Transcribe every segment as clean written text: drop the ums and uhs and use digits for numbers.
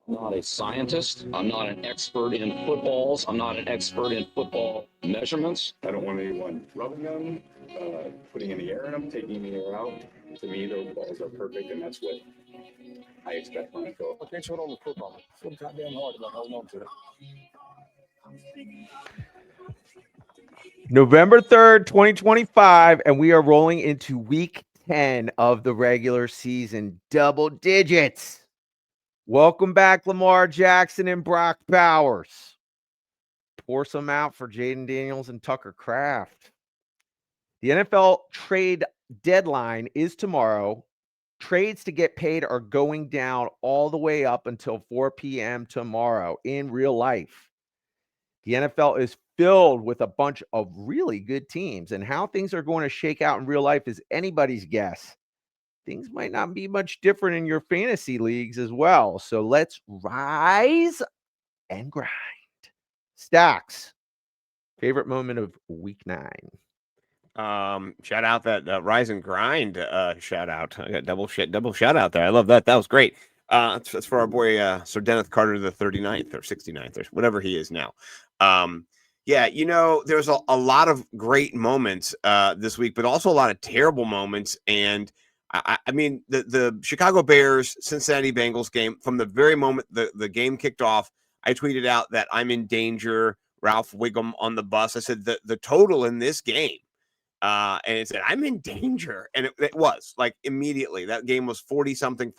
Not a scientist. I'm not an expert in footballs. I'm not an expert in football measurements. I don't want anyone rubbing them, putting any air in them, taking the air out. To me, those balls are perfect, and that's what I expect when I go. I can't short on the football. It's so goddamn hard about holding on to it. November 3rd, 2025, and we are rolling into week 10 of the regular season. Double digits. Welcome back, Lamar Jackson and Brock Bowers. Pour some out for Jaden Daniels and Tucker Kraft. The NFL trade deadline is tomorrow. Trades to get paid are going down all the way up until 4 p.m. tomorrow in real life. The NFL is filled with a bunch of really good teams, and how things are going to shake out in real life is anybody's guess. Things might not be much different in your fantasy leagues as well. So let's rise and grind. Stacks, favorite moment of week 9. Shout out that rise and grind shout out. I got double shout out there. I love that. That was great. That's for our boy Sir Dennis Carter, the 39th or 69th or whatever he is now. Yeah, you know, there's a lot of great moments this week, but also a lot of terrible moments. And I mean, the Chicago Bears Cincinnati Bengals game, from the very moment the game kicked off, I tweeted out that I'm in danger. Ralph Wiggum on the bus. I said the total in this game. And it said, I'm in danger. And it was like immediately that game was 40 something.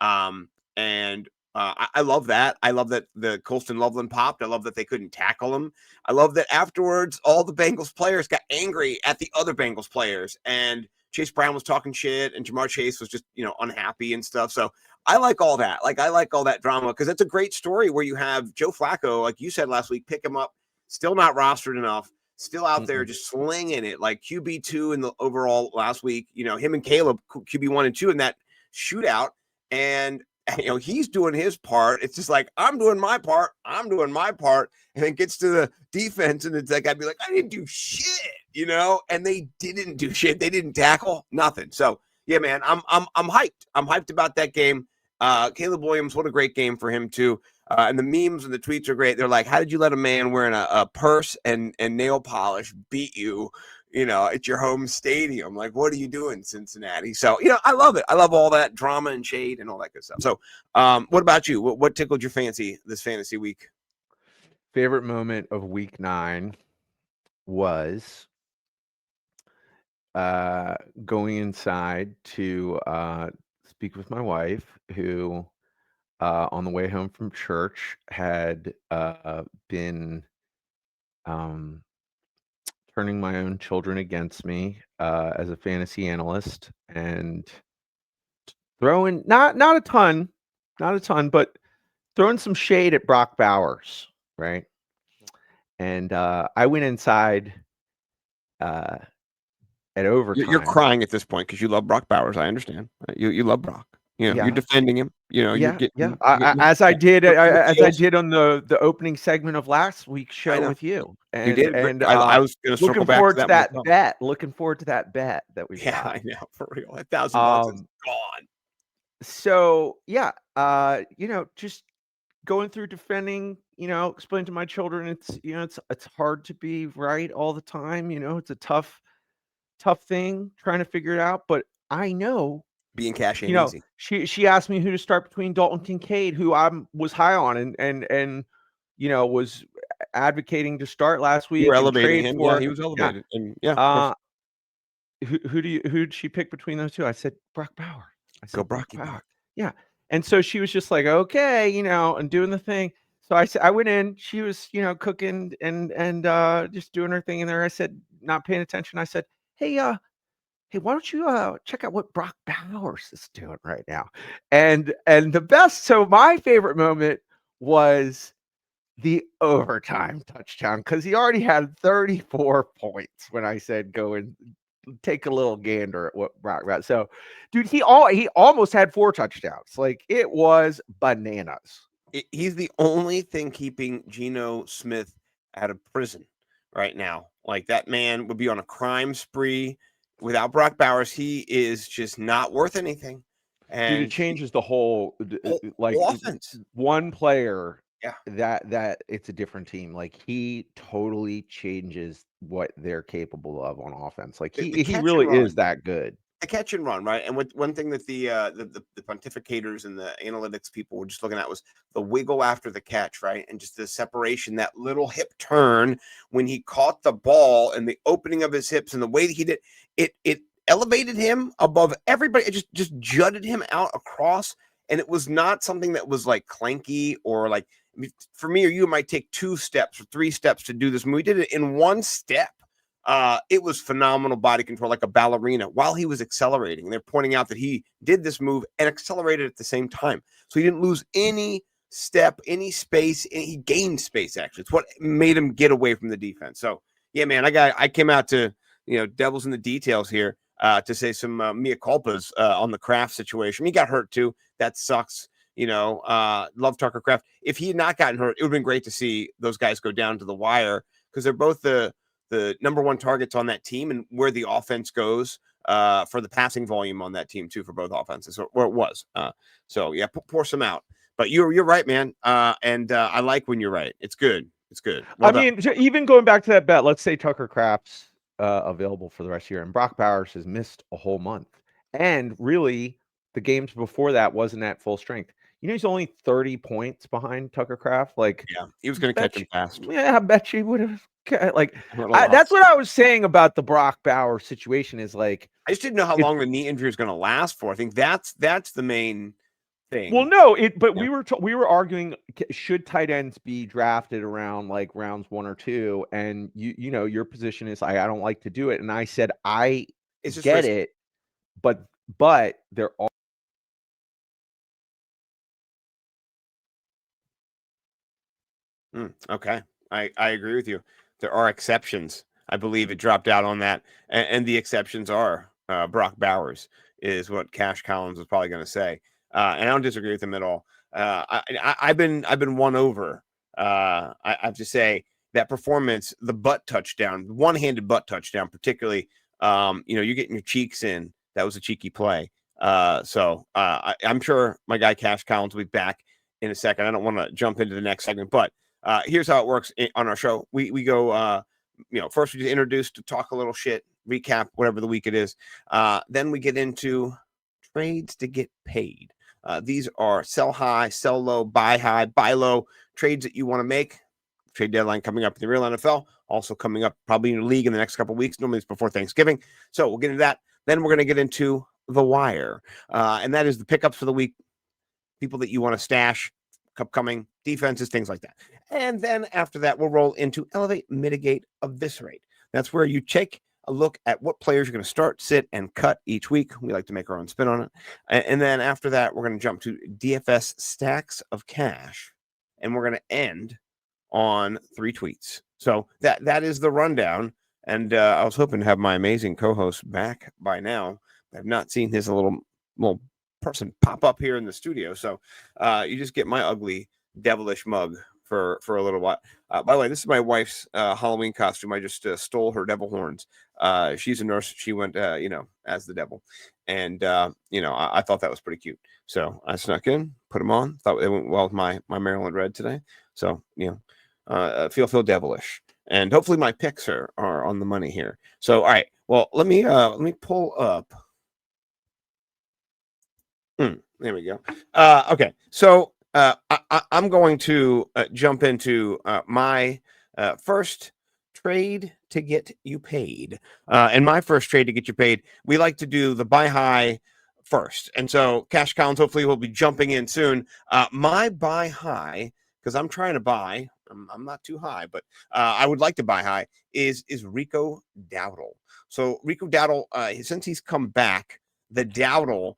And I love that. I love that the Colston Loveland popped. I love that they couldn't tackle him. I love that afterwards, all the Bengals players got angry at the other Bengals players, and Chase Brown was talking shit, and Jamar Chase was just, unhappy and stuff. So I like all that. Like, I like all that drama, because it's a great story where you have Joe Flacco, like you said last week, pick him up, still not rostered enough, still out there just slinging it, like QB2 in the overall last week, him and Caleb, QB1 and 2 in that shootout. And he's doing his part. It's just like, I'm doing my part. And then gets to the defense, and it's like, I'd be like, I didn't do shit, and they didn't do shit. They didn't tackle nothing. So yeah, man, I'm hyped. I'm hyped about that game. Caleb Williams, what a great game for him too. And the memes and the tweets are great. They're like, how did you let a man wearing a purse and nail polish beat you, at your home stadium? Like, what are you doing, Cincinnati? So, I love it. I love all that drama and shade and all that good stuff. So, what about you? What tickled your fancy this fantasy week? Favorite moment of week 9 was going inside to speak with my wife, who on the way home from church had been turning my own children against me as a fantasy analyst, and throwing not a ton, but throwing some shade at Brock Bowers, right? And I went inside at overtime. You're crying at this point because you love Brock Bowers. I understand. You love Brock. You're defending him. As I did on the opening segment of last week's show with you. And, you did. And I was going to circle looking back forward to that bet. Looking forward to that bet that we got. I know, for real. $1,000 is gone. So yeah, just going through defending, explaining to my children, it's hard to be right all the time. It's a tough thing trying to figure it out. But I know being cash ain't easy. She asked me who to start between Dalton Kincaid, who I was high on and was advocating to start last week. You were elevating him. Yeah, he was elevated. Yeah. And who'd she pick between those two? I said Brock Bowers. Go Brocky Brock. Yeah. And so she was just like, okay, and doing the thing. So I went in, she was, cooking and just doing her thing in there. I said, not paying attention. I said, hey, why don't you check out what Brock Bowers is doing right now? And the best, so my favorite moment was the overtime touchdown, because he already had 34 points when I said go and take a little gander at what Brock got. So, dude, he almost had 4 touchdowns. Like, it was bananas. He's the only thing keeping Geno Smith out of prison right now. Like, that man would be on a crime spree. Without Brock Bowers, he is just not worth anything. And it changes the whole like whole offense. one player Yeah. that it's a different team. Like he totally changes what they're capable of on offense. Like The he catch and really is run. that good. The catch and run, right? And one thing that the pontificators and the analytics people were just looking at was the wiggle after the catch, right? And just the separation, that little hip turn when he caught the ball and the opening of his hips and the way that he did it elevated him above everybody. It just jutted him out across. And it was not something that was like clanky or like, I mean, for me or you, it might take 2 steps or 3 steps to do this. We did it in 1 step. It was phenomenal body control, like a ballerina, while he was accelerating. They're pointing out that he did this move and accelerated at the same time. So he didn't lose any step, any space. He gained space, actually. It's what made him get away from the defense. So, yeah, man, I came out to, devils in the details here to say some mea culpas on the Kraft situation. He got hurt, too. That sucks. Love Tucker Kraft. If he had not gotten hurt, it would have been great to see those guys go down to the wire because they're both the number 1 targets on that team and where the offense goes for the passing volume on that team too, for both offenses, or where it was. So yeah, pour some out, but you're right, man. And I like when you're right. It's good. It's good. Well mean, even going back to that bet, let's say Tucker Kraft's available for the rest of the year and Brock Bowers has missed a whole month. And really the games before that wasn't at full strength. He's only 30 points behind Tucker Kraft. Like, yeah, he was going to catch him fast. Yeah, I bet you would have. Like, that's what I was saying about the Brock Bowers situation is like, I just didn't know how long the knee injury is going to last for. I think that's the main thing. Well, no, but we were arguing, should tight ends be drafted around like rounds 1 or 2? And your position is I don't like to do it. And I said, I get it, but there are. Okay. I agree with you. There are exceptions. I believe it dropped out on that. And the exceptions are Brock Bowers is what Cash Collins was probably going to say. And I don't disagree with him at all. I've been won over. I have to say that performance, the butt touchdown, one-handed butt touchdown, particularly, you're getting your cheeks in. That was a cheeky play. So I'm sure my guy Cash Collins will be back in a second. I don't want to jump into the next segment, but here's how it works on our show. We go, first we just introduce to talk a little shit, recap whatever the week it is. Then we get into trades to get paid. These are sell high, sell low, buy high, buy low trades that you want to make. Trade deadline coming up in the real NFL, also coming up probably in your league in the next couple of weeks. Normally it's before Thanksgiving. So we'll get into that. Then we're going to get into the wire. And that is the pickups for the week. People that you want to stash, upcoming defenses, things like that. And then after that, we'll roll into elevate, mitigate, eviscerate. That's where you take a look at what players you're going to start, sit, and cut each week. We like to make our own spin on it. And then after that, we're going to jump to DFS Stacks of Cash. And we're going to end on 3 tweets. So that is the rundown. And I was hoping to have my amazing co-host back by now. I've not seen his little person pop up here in the studio. So you just get my ugly, devilish mug for a little while. By the way, this is my wife's Halloween costume. I just stole her devil horns. She's a nurse. She went, as the devil. And, I thought that was pretty cute. So I snuck in, put them on. Thought they went well with my Maryland red today. So, feel devilish. And hopefully my picks are on the money here. So, all right. Well, let me pull up. There we go. Okay. So I'm going to jump into my first trade to get you paid. And my first trade to get you paid, we like to do the buy high first. And so Cash Collins hopefully will be jumping in soon. My buy high, because I'm trying to buy, I'm not too high, but I would like to buy high, is Rico Dowdle. So Rico Dowdle, since he's come back, the Dowdle,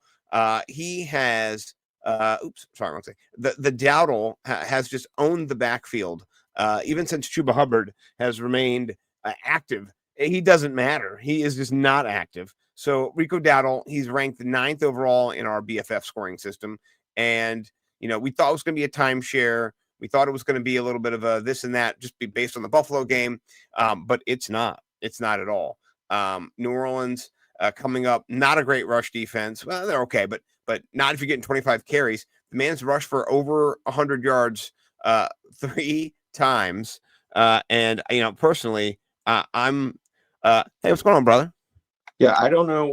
he has the Dowdle has just owned the backfield even since Chuba Hubbard has remained active. He doesn't matter. He is just not active. So Rico Dowdle, he's ranked 9th overall in our BFF scoring system. And, we thought it was going to be a timeshare. We thought it was going to be a little bit of a this and that, just be based on the Buffalo game. But it's not. It's not at all. New Orleans, coming up. Not a great rush defense. Well, they're okay, but not if you're getting 25 carries. The man's rushed for over 100 yards 3 times. And personally, I'm hey, what's going on, brother? Yeah, I don't know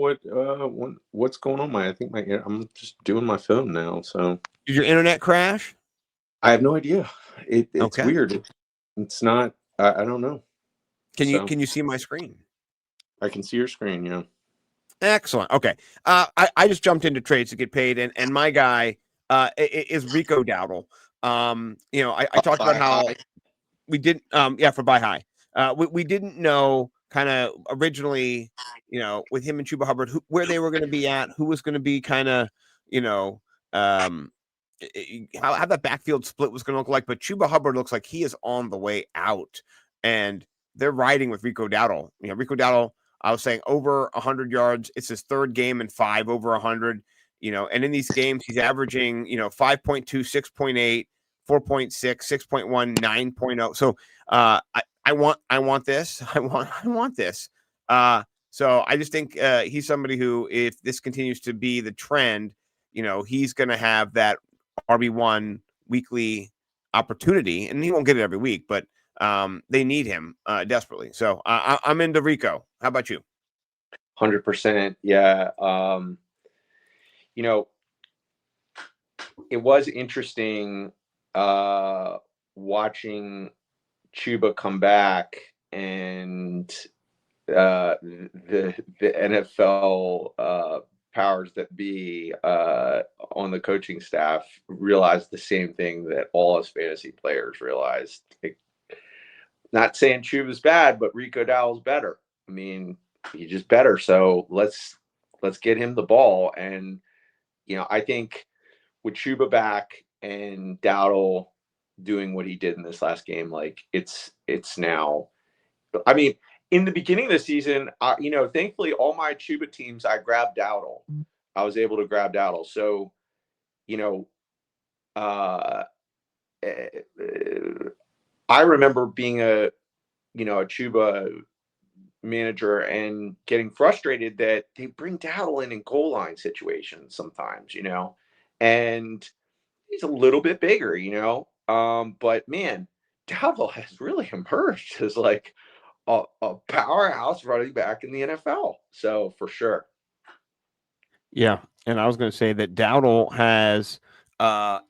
what's going on. I think I'm just doing my phone now. So Did your internet crash? I have no idea. It's Okay. weird. It's not. I don't know. Can you see my screen? I can see your screen. Yeah. Excellent. Okay. I just jumped into trades to get paid, and my guy is Rico Dowdle. I talked about how we didn't for buy high. We didn't know kind of originally, with him and Chuba Hubbard, where they were going to be at, who was going to be kind of, how that backfield split was going to look like. But Chuba Hubbard looks like he is on the way out, and they're riding with Rico Dowdle. Rico Dowdle, I was saying over 100 yards. It's his third game in 5 over 100. And in these games, he's averaging 5.2, 6.8, 4.6, 6.1, 9.0. So I want this. I want this. So I just think he's somebody who, if this continues to be the trend, he's going to have that RB1 weekly opportunity, and he won't get it every week, but they need him desperately. So I'm into Rico. How about you? 100%. Yeah. It was interesting watching Chuba come back and the NFL powers that be on the coaching staff realized the same thing that all us fantasy players realized. Not saying Chuba's bad, but Rico Dowdle's better. I mean, he's just better. So let's get him the ball. And I think with Chuba back and Dowdle doing what he did in this last game, like it's now. I mean, in the beginning of the season, thankfully all my Chuba teams, I grabbed Dowdle. I was able to grab Dowdle. So, I remember being a Chuba manager and getting frustrated that they bring Dowdle in goal line situations sometimes, and he's a little bit bigger, but man, Dowdle has really emerged as like a powerhouse running back in the NFL. So for sure. Yeah, and I was going to say that Dowdle has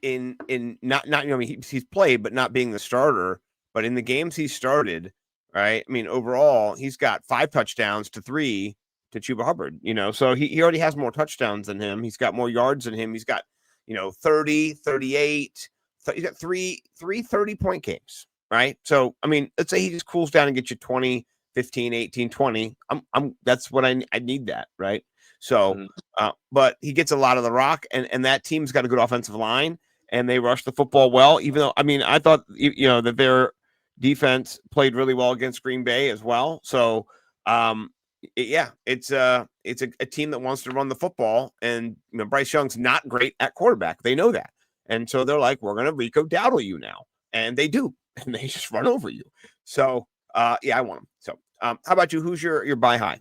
in not he's played, but not being the starter, but in the games he started, right? I mean, overall, he's got 5 touchdowns to 3 to Chuba Hubbard, so he already has more touchdowns than him. He's got more yards than him. He's got, 30, 38, he's got three 30-point games, right? So, I mean, let's say he just cools down and gets you 20, 15, 18, 20. That's what I need that, right? So, but he gets a lot of the rock, and that team's got a good offensive line, and they rush the football well. Even though, I mean, I thought that their defense played really well against Green Bay as well. So, it's a team that wants to run the football, and Bryce Young's not great at quarterback. They know that, and so they're like, we're gonna Rico Dowdle you now, and they do, and they just run over you. So, I want them. So, how about you? Who's your buy high?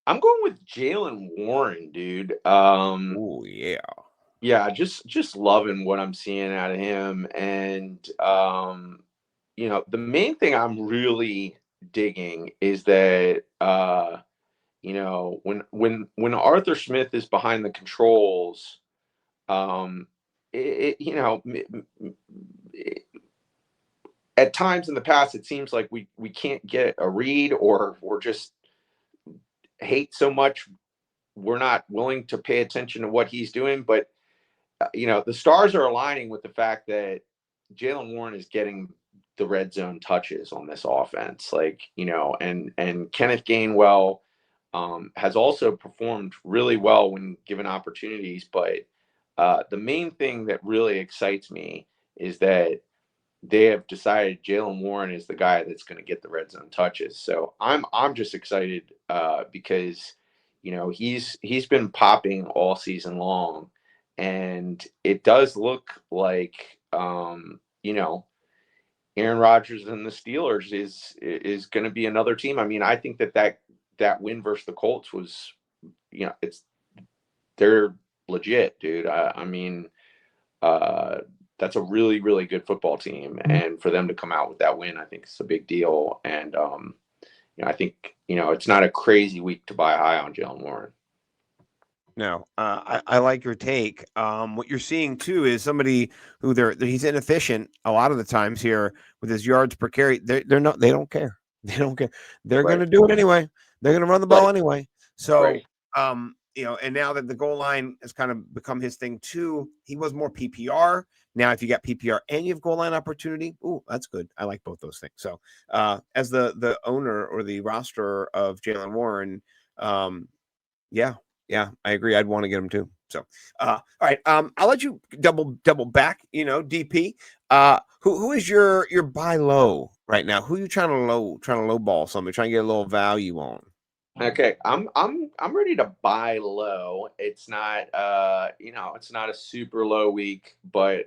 I'm going with Jaylen Warren, dude. Oh yeah. Yeah, just loving what I'm seeing out of him. And the main thing I'm really digging is that when Arthur Smith is behind the controls, at times in the past it seems like we can't get a read, or we're just hate so much we're not willing to pay attention to what he's doing. But the stars are aligning with the fact that Jaylen Warren is getting the red zone touches on this offense, and Kenneth Gainwell has also performed really well when given opportunities. But the main thing that really excites me is that they have decided Jaylen Warren is the guy that's going to get the red zone touches. So I'm just excited because he's been popping all season long, and it does look like Aaron Rodgers and the Steelers is going to be another team. I mean, I think that that win versus the Colts was, they're legit, dude. I mean, that's a really, really good football team. And for them to come out with that win, I think it's a big deal. And, I think, it's not a crazy week to buy high on Jalen Warren. No, I like your take. What you're seeing too is somebody who he's inefficient a lot of the times here with his yards per carry. They don't care. They don't care. They're going to do it anyway. They're going to run the ball anyway. So, and now that the goal line has kind of become his thing too, he was more PPR. Now, if you got PPR and you have goal line opportunity, that's good. I like both those things. So, as the owner or the roster of Jalen Warren, yeah, I agree. I'd want to get him too. So, all right. I'll let you double back. DP. Who is your buy low right now? Who are you trying to low ball somebody, trying to get a little value on? Okay, I'm ready to buy low. It's not it's not a super low week, but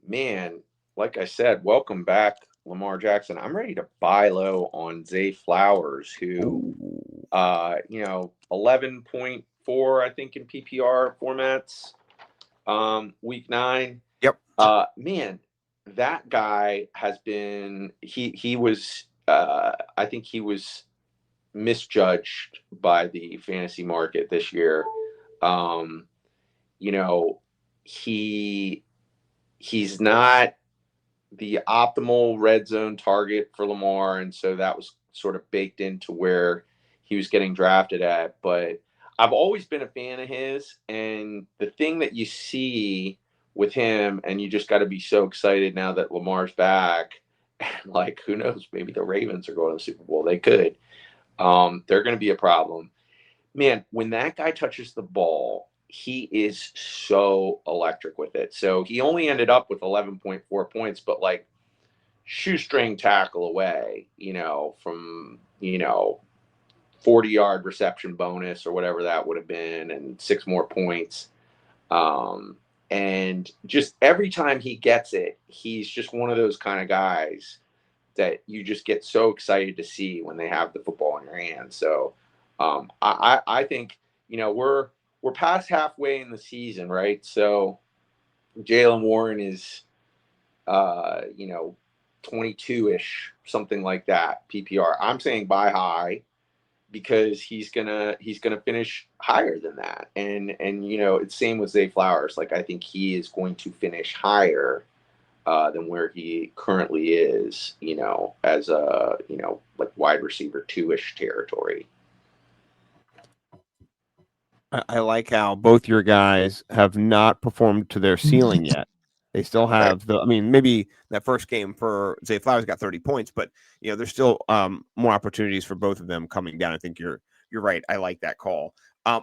man, like I said, welcome back, Lamar Jackson. I'm ready to buy low on Zay Flowers, who 11.4, I think, in PPR formats. Week 9. Yep. Man, that guy has been he was I think he was misjudged by the fantasy market this year. He's not the optimal red zone target for Lamar, and so that was sort of baked into where he was getting drafted at. But I've always been a fan of his, and the thing that you see with him, and you just got to be so excited now that Lamar's back, and like, who knows, maybe the Ravens are going to the Super Bowl. They could. They're going to be a problem. Man, when that guy touches the ball, he is so electric with it. So he only ended up with 11.4 points, but like shoestring tackle away, from, 40-yard reception bonus or whatever that would have been, and 6 more points. And just every time he gets it, he's just one of those kind of guys that you just get so excited to see when they have the football in your hands. So I think, we're past halfway in the season, right? So Jalen Warren is, 22-ish, something like that, PPR. I'm saying buy high because he's gonna finish higher than that. And it's same with Zay Flowers. Like, I think he is going to finish higher than where he currently is, as a, like wide receiver 2-ish territory. I like how both your guys have not performed to their ceiling yet. They still have maybe that first game for Zay Flowers got 30 points, but there's still more opportunities for both of them coming down. I think you're right. I like that call.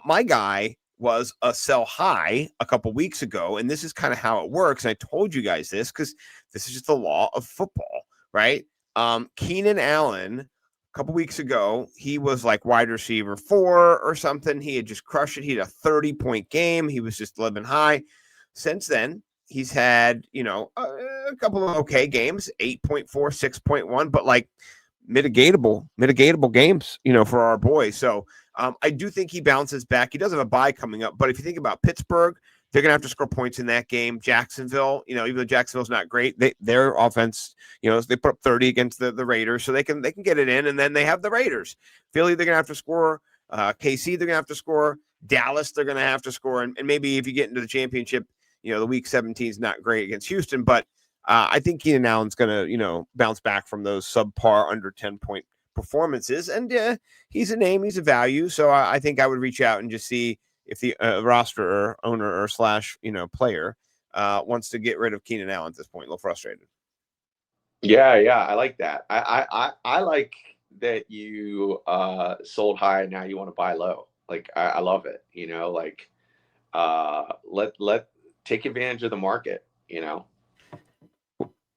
My guy was a sell high a couple weeks ago, and this is kind of how it works. And I told you guys this because this is just the law of football, right? Keenan Allen, a couple weeks ago, he was like wide receiver 4 or something. He had just crushed it. He had a 30-point game. He was just living high. Since then, he's had, a couple of okay games, 8.4, 6.1, but like mitigatable games, for our boy. So I do think he bounces back. He does have a bye coming up, but if you think about Pittsburgh, they're going to have to score points in that game. Jacksonville, even though Jacksonville's not great, their offense, they put up 30 against the Raiders, so they can get it in, and then they have the Raiders. Philly, they're going to have to score. KC, they're going to have to score. Dallas, they're going to have to score. And maybe if you get into the championship, the week 17 is not great against Houston, but I think Keenan Allen's going to, bounce back from those subpar under 10-point performances. And he's a name, he's a value. So I think I would reach out and just see if the roster or owner or slash, player wants to get rid of Keenan Allen at this point. A little frustrated. Yeah, I like that. I like that you sold high and now you want to buy low. Like, I love it. Let take advantage of the market.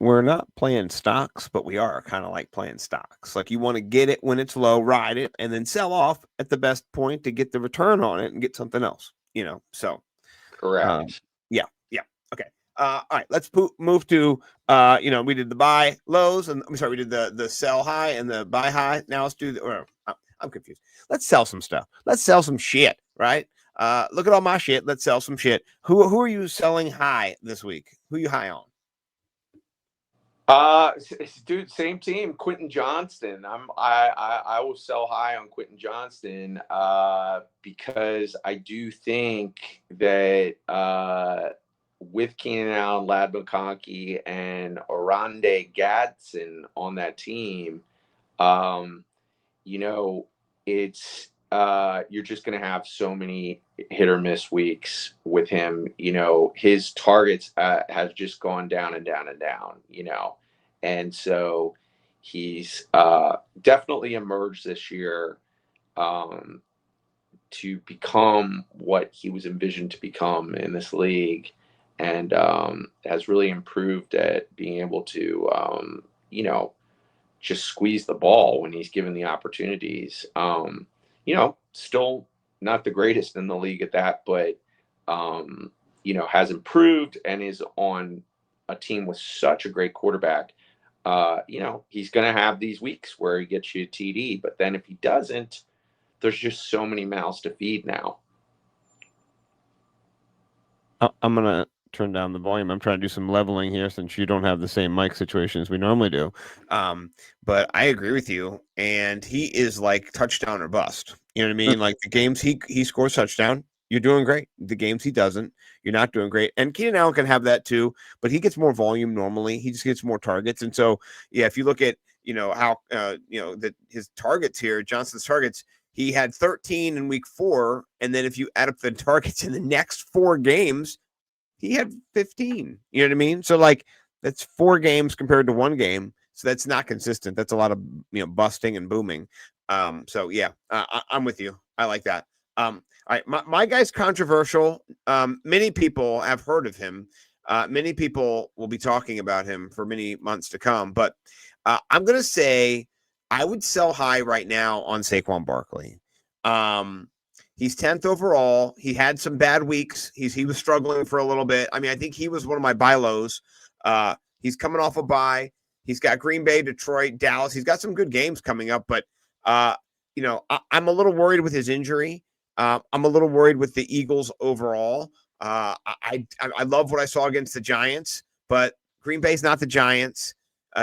We're not playing stocks, but we are kind of like playing stocks. Like, you want to get it when it's low, ride it, and then sell off at the best point to get the return on it and get something else, so. Correct. Yeah. Okay. All right, let's move to, we did the buy lows, and we did the sell high and the buy high. Now let's do I'm confused. Let's sell some stuff. Let's sell some shit, right? Look at all my shit. Let's sell some shit. Who are you selling high this week? Who are you high on? Dude, same team, Quentin Johnston. I will sell high on Quentin Johnston because I do think that with Keenan Allen, Lad McConkey, and Orlando Gadsden on that team, it's you're just going to have so many hit or miss weeks with him. His targets have just gone down and down and down. And so he's definitely emerged this year to become what he was envisioned to become in this league, and has really improved at being able to just squeeze the ball when he's given the opportunities. Still not the greatest in the league at that, but has improved and is on a team with such a great quarterback. He's going to have these weeks where he gets you a TD, but then if he doesn't, there's just so many mouths to feed now. I'm going to turn down the volume. I'm trying to do some leveling here since you don't have the same mic situation as we normally do. But I agree with you. And he is like touchdown or bust. You know what I mean? Like the games he scores touchdown, you're doing great. The games he doesn't, you're not doing great. And Keenan Allen can have that too, but he gets more volume normally. He just gets more targets. And so, yeah, if you look at, how, that his targets here, Johnson's targets, he had 13 in week 4. And then if you add up the targets in the next 4 games, he had 15. You know what I mean? So like that's 4 games compared to 1 game. So that's not consistent. That's a lot of, busting and booming. So yeah, I'm with you. I like that. All right. My guy's controversial. Many people have heard of him. Many people will be talking about him for many months to come, but I'm going to say I would sell high right now on Saquon Barkley. He's 10th overall. He had some bad weeks. He was struggling for a little bit. I mean, I think he was one of my buy lows. He's coming off a bye. He's got Green Bay, Detroit, Dallas. He's got some good games coming up, but I'm a little worried with his injury. I'm a little worried with the Eagles overall. I love what I saw against the Giants, but Green Bay's not the Giants.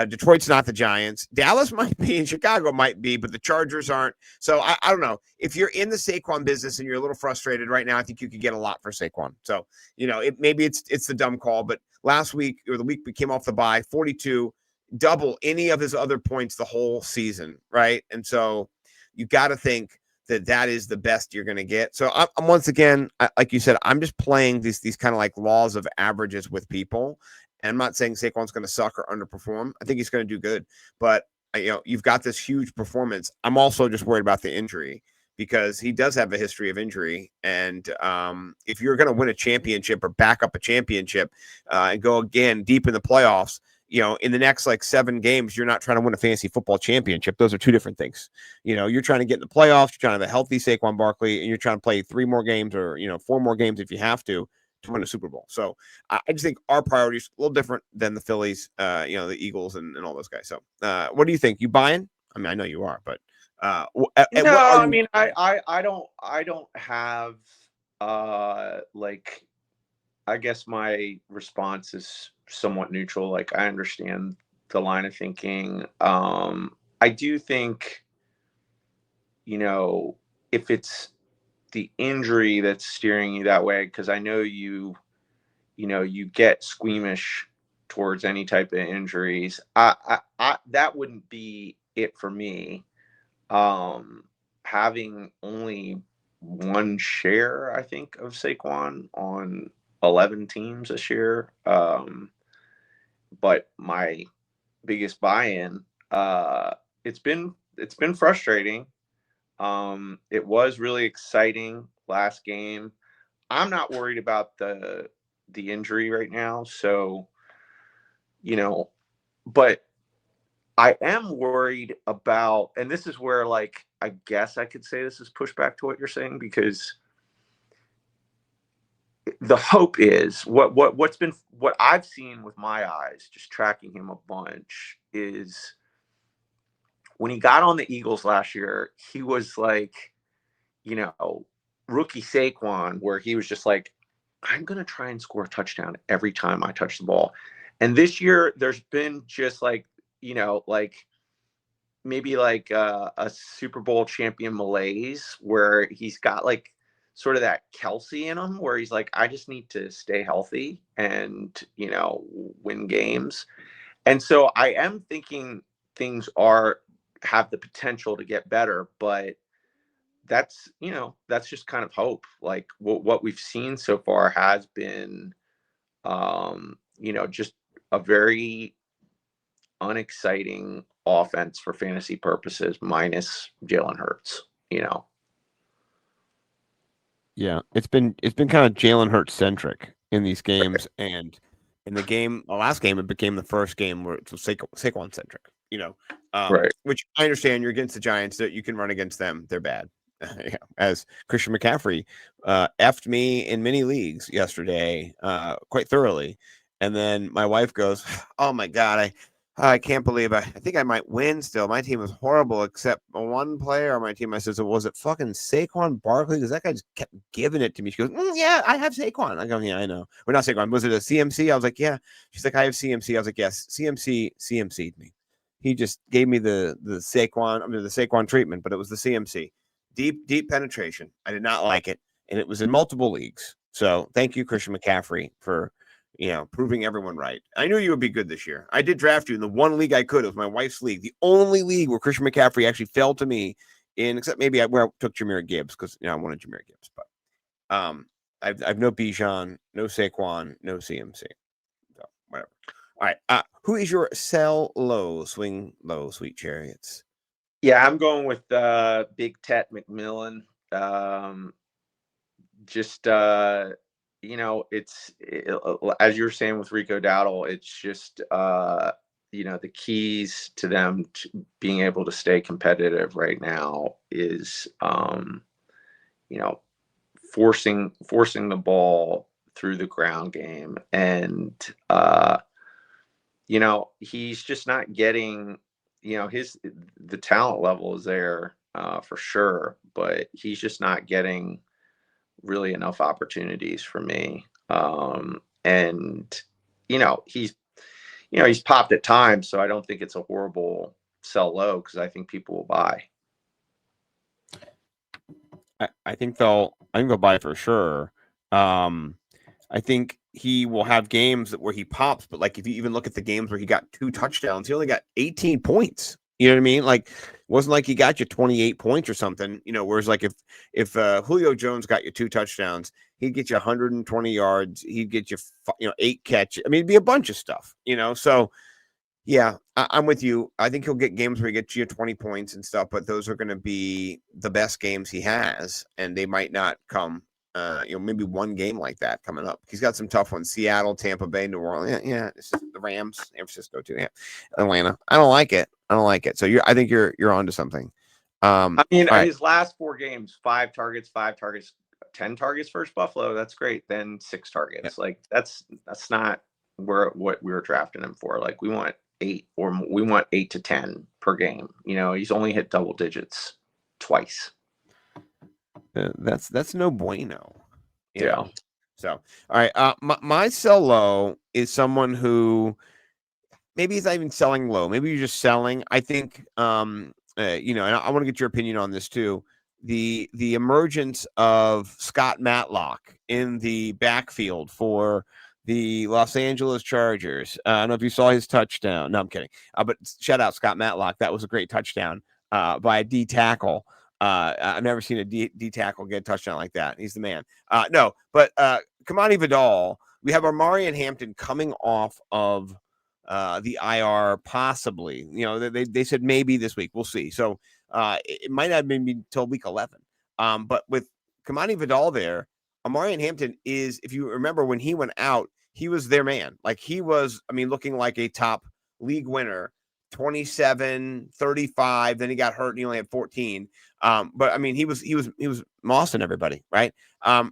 Detroit's not the Giants. Dallas might be, and Chicago might be, but the Chargers aren't. So I don't know. If you're in the Saquon business and you're a little frustrated right now, I think you could get a lot for Saquon. So, maybe it's the dumb call, but last week or the week we came off the bye, 42, double any of his other points the whole season, right? And so you got to think that is the best you're going to get. So I'm once again, like you said, I'm just playing these kind of like laws of averages with people. And I'm not saying Saquon's going to suck or underperform. I think he's going to do good. But, you've got this huge performance. I'm also just worried about the injury because he does have a history of injury. And if you're going to win a championship or back up a championship and go again deep in the playoffs, in the next like 7 games, you're not trying to win a fantasy football championship. Those are 2 different things. You're trying to get in the playoffs. You're trying to have a healthy Saquon Barkley, and you're trying to play 3 more games or, 4 more games if you have to win a Super Bowl. So I just think our priority is a little different than the Phillies, the Eagles and all those guys. So what do you think? You buying? I mean, I know you are, but I mean, I don't have like, I guess my response is somewhat neutral. Like I understand the line of thinking. I do think, if it's the injury that's steering you that way, because I know you get squeamish towards any type of injuries. I that wouldn't be it for me. Having only 1 share, I think, of Saquon on 11 teams this year. But my biggest buy-in, it's been frustrating. It was really exciting last game. I'm not worried about the injury right now, so but I am worried about, and this is where like I guess I could say this is pushback to what you're saying, because the hope is what I've seen with my eyes, just tracking him a bunch, is when he got on the Eagles last year, he was like, rookie Saquon, where he was just like, I'm going to try and score a touchdown every time I touch the ball. And this year, there's been just like, maybe like a Super Bowl champion malaise where he's got like sort of that Kelsey in him where he's like, I just need to stay healthy and, win games. And so I am thinking things have the potential to get better, but that's just kind of hope. Like what we've seen so far has been, just a very unexciting offense for fantasy purposes, minus Jalen Hurts. Yeah, it's been kind of Jalen Hurts centric in these games, and in the last game, it became the first game where it was Saquon centric. Right. Which I understand. You're against the Giants, that you can run against them. They're bad. As Christian McCaffrey effed me in many leagues yesterday, quite thoroughly, and then my wife goes, "Oh my God, I can't believe I think I might win still. My team was horrible except one player on my team." I said, "So was it fucking Saquon Barkley? Because that guy just kept giving it to me." She goes, "Yeah, I have Saquon." I go, "Yeah, I know. We're not Saquon. Was it a CMC?" I was like, "Yeah." She's like, "I have CMC." I was like, "Yes, CMC'd me. He just gave me the Saquon treatment, but it was the CMC. Deep penetration. I did not like it. And it was in multiple leagues. So thank you, Christian McCaffrey, for proving everyone right. I knew you would be good this year. I did draft you in the one league I could. It was my wife's league. The only league where Christian McCaffrey actually fell to me except maybe where I took Jahmyr Gibbs because I wanted Jahmyr Gibbs. But I've no Bijan, no Saquon, no CMC. So whatever. All right. Who is your sell low, swing low, sweet chariots? Yeah, I'm going with Big Tet McMillan. As you're saying with Rico Dowdle, it's just the keys to them being able to stay competitive right now is forcing the ball through the ground game, and he's just not getting, the talent level is there for sure, but he's just not getting really enough opportunities for me. And he's popped at times, so I don't think it's a horrible sell low because I think people will buy. I think they'll buy for sure. I think he will have games where he pops, but like if you even look at the games where he got 2 touchdowns, he only got 18 points. You know what I mean? Like, it wasn't like he got you 28 points or something, whereas like if Julio Jones got you 2 touchdowns, he'd get you 120 yards. He'd get you, 8 catches. I mean, it'd be a bunch of stuff, so yeah, I'm with you. I think he'll get games where he gets you 20 points and stuff, but those are going to be the best games he has, and they might not come. Maybe one game like that coming up. He's got some tough ones: Seattle, Tampa Bay, New Orleans. Yeah, the Rams, San Francisco too. Yeah, Atlanta. I don't like it. So I think you're onto something. His last 4 games: 5 targets, 10 targets versus Buffalo. That's great. Then 6 targets. Yeah. Like that's not what we were drafting him for. Like we want 8 to 10 per game. He's only hit double digits twice. That's no bueno. Yeah. So, all right. My sell low is someone who maybe he's not even selling low. Maybe you're just selling. I think, and I want to get your opinion on this too. The emergence of Scott Matlock in the backfield for the Los Angeles Chargers. I don't know if you saw his touchdown. No, I'm kidding. But shout out Scott Matlock. That was a great touchdown by a D tackle. I've never seen a D tackle get a touchdown like that. He's the man. No, but Kamani Vidal, we have Amari and Hampton coming off of the IR possibly. They said maybe this week. We'll see. So it might not have been until week 11. But with Kamani Vidal there, Amari and Hampton is, if you remember when he went out, he was their man. Like he was, looking like a top league winner. 27, 35. Then he got hurt and he only had 14. But he was mossing everybody, right?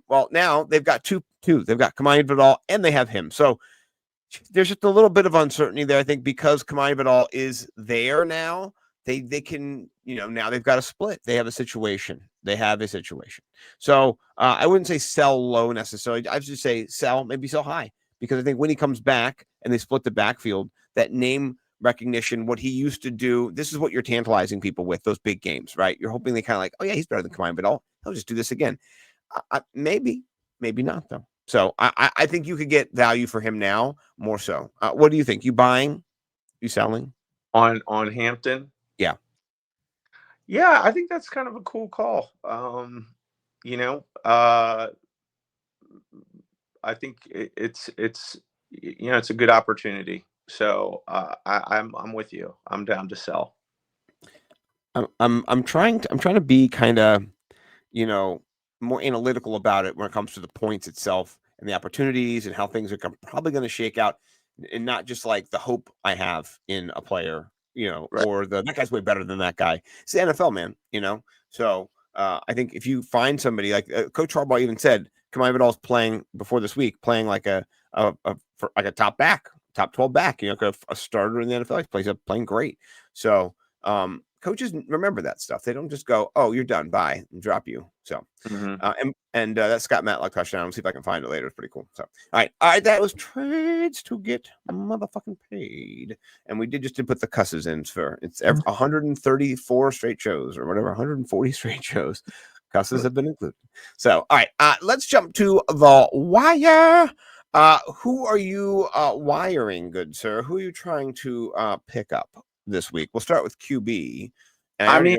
Well, now they've got two. They've got Kamani Vidal and they have him. So there's just a little bit of uncertainty there, I think, because Kamani Vidal is there now. they can, now they've got a split. They have a situation. So I wouldn't say sell low necessarily. I would just say maybe sell high, because I think when he comes back and they split the backfield, that name recognition, what he used to do, this is what you're tantalizing people with, those big games, right? You're hoping they kind of like, oh yeah, he's better than Kamai, but he'll just do this again. Maybe not though. So I think you could get value for him now more so. What do you think? You buying? You selling? On Hampton? Yeah. Yeah, I think that's kind of a cool call. I think it's it's a good opportunity. So I'm with you. I'm down to sell. I'm trying to be kind of, more analytical about it when it comes to the points itself and the opportunities and how things are probably going to shake out, and not just like the hope I have in a player, Right. or that guy's way better than that guy. It's the NFL, man, So I think if you find somebody like Coach Harbaugh even said, Kamai Vidal's playing before this week, playing like a top 12 back, a starter in the NFL. He playing great. So coaches remember that stuff. They don't just go, "Oh, you're done, bye," and drop you. So, that Scott Matlock touchdown. I'll see if I can find it later. It's pretty cool. So, all right, that was trades to get motherfucking paid, and we did put the cusses in for it's 134 straight shows or whatever, 140 straight shows. Cusses have been included. So, all right, let's jump to the wire. Who are you wiring, good sir? Who are you trying to pick up this week? We'll start with QB. And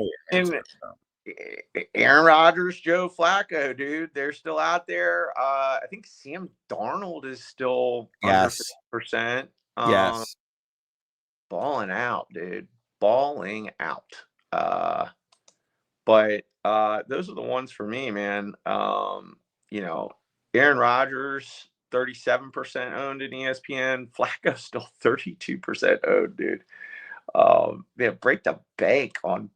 Aaron Rodgers, Joe Flacco, dude, they're still out there. I think Sam Darnold is still under 50%. Yes. Balling out, dude. Balling out. But those are the ones for me, man. Aaron Rodgers, 37% owned in ESPN. Flacco still 32% owned, dude. Break the bank on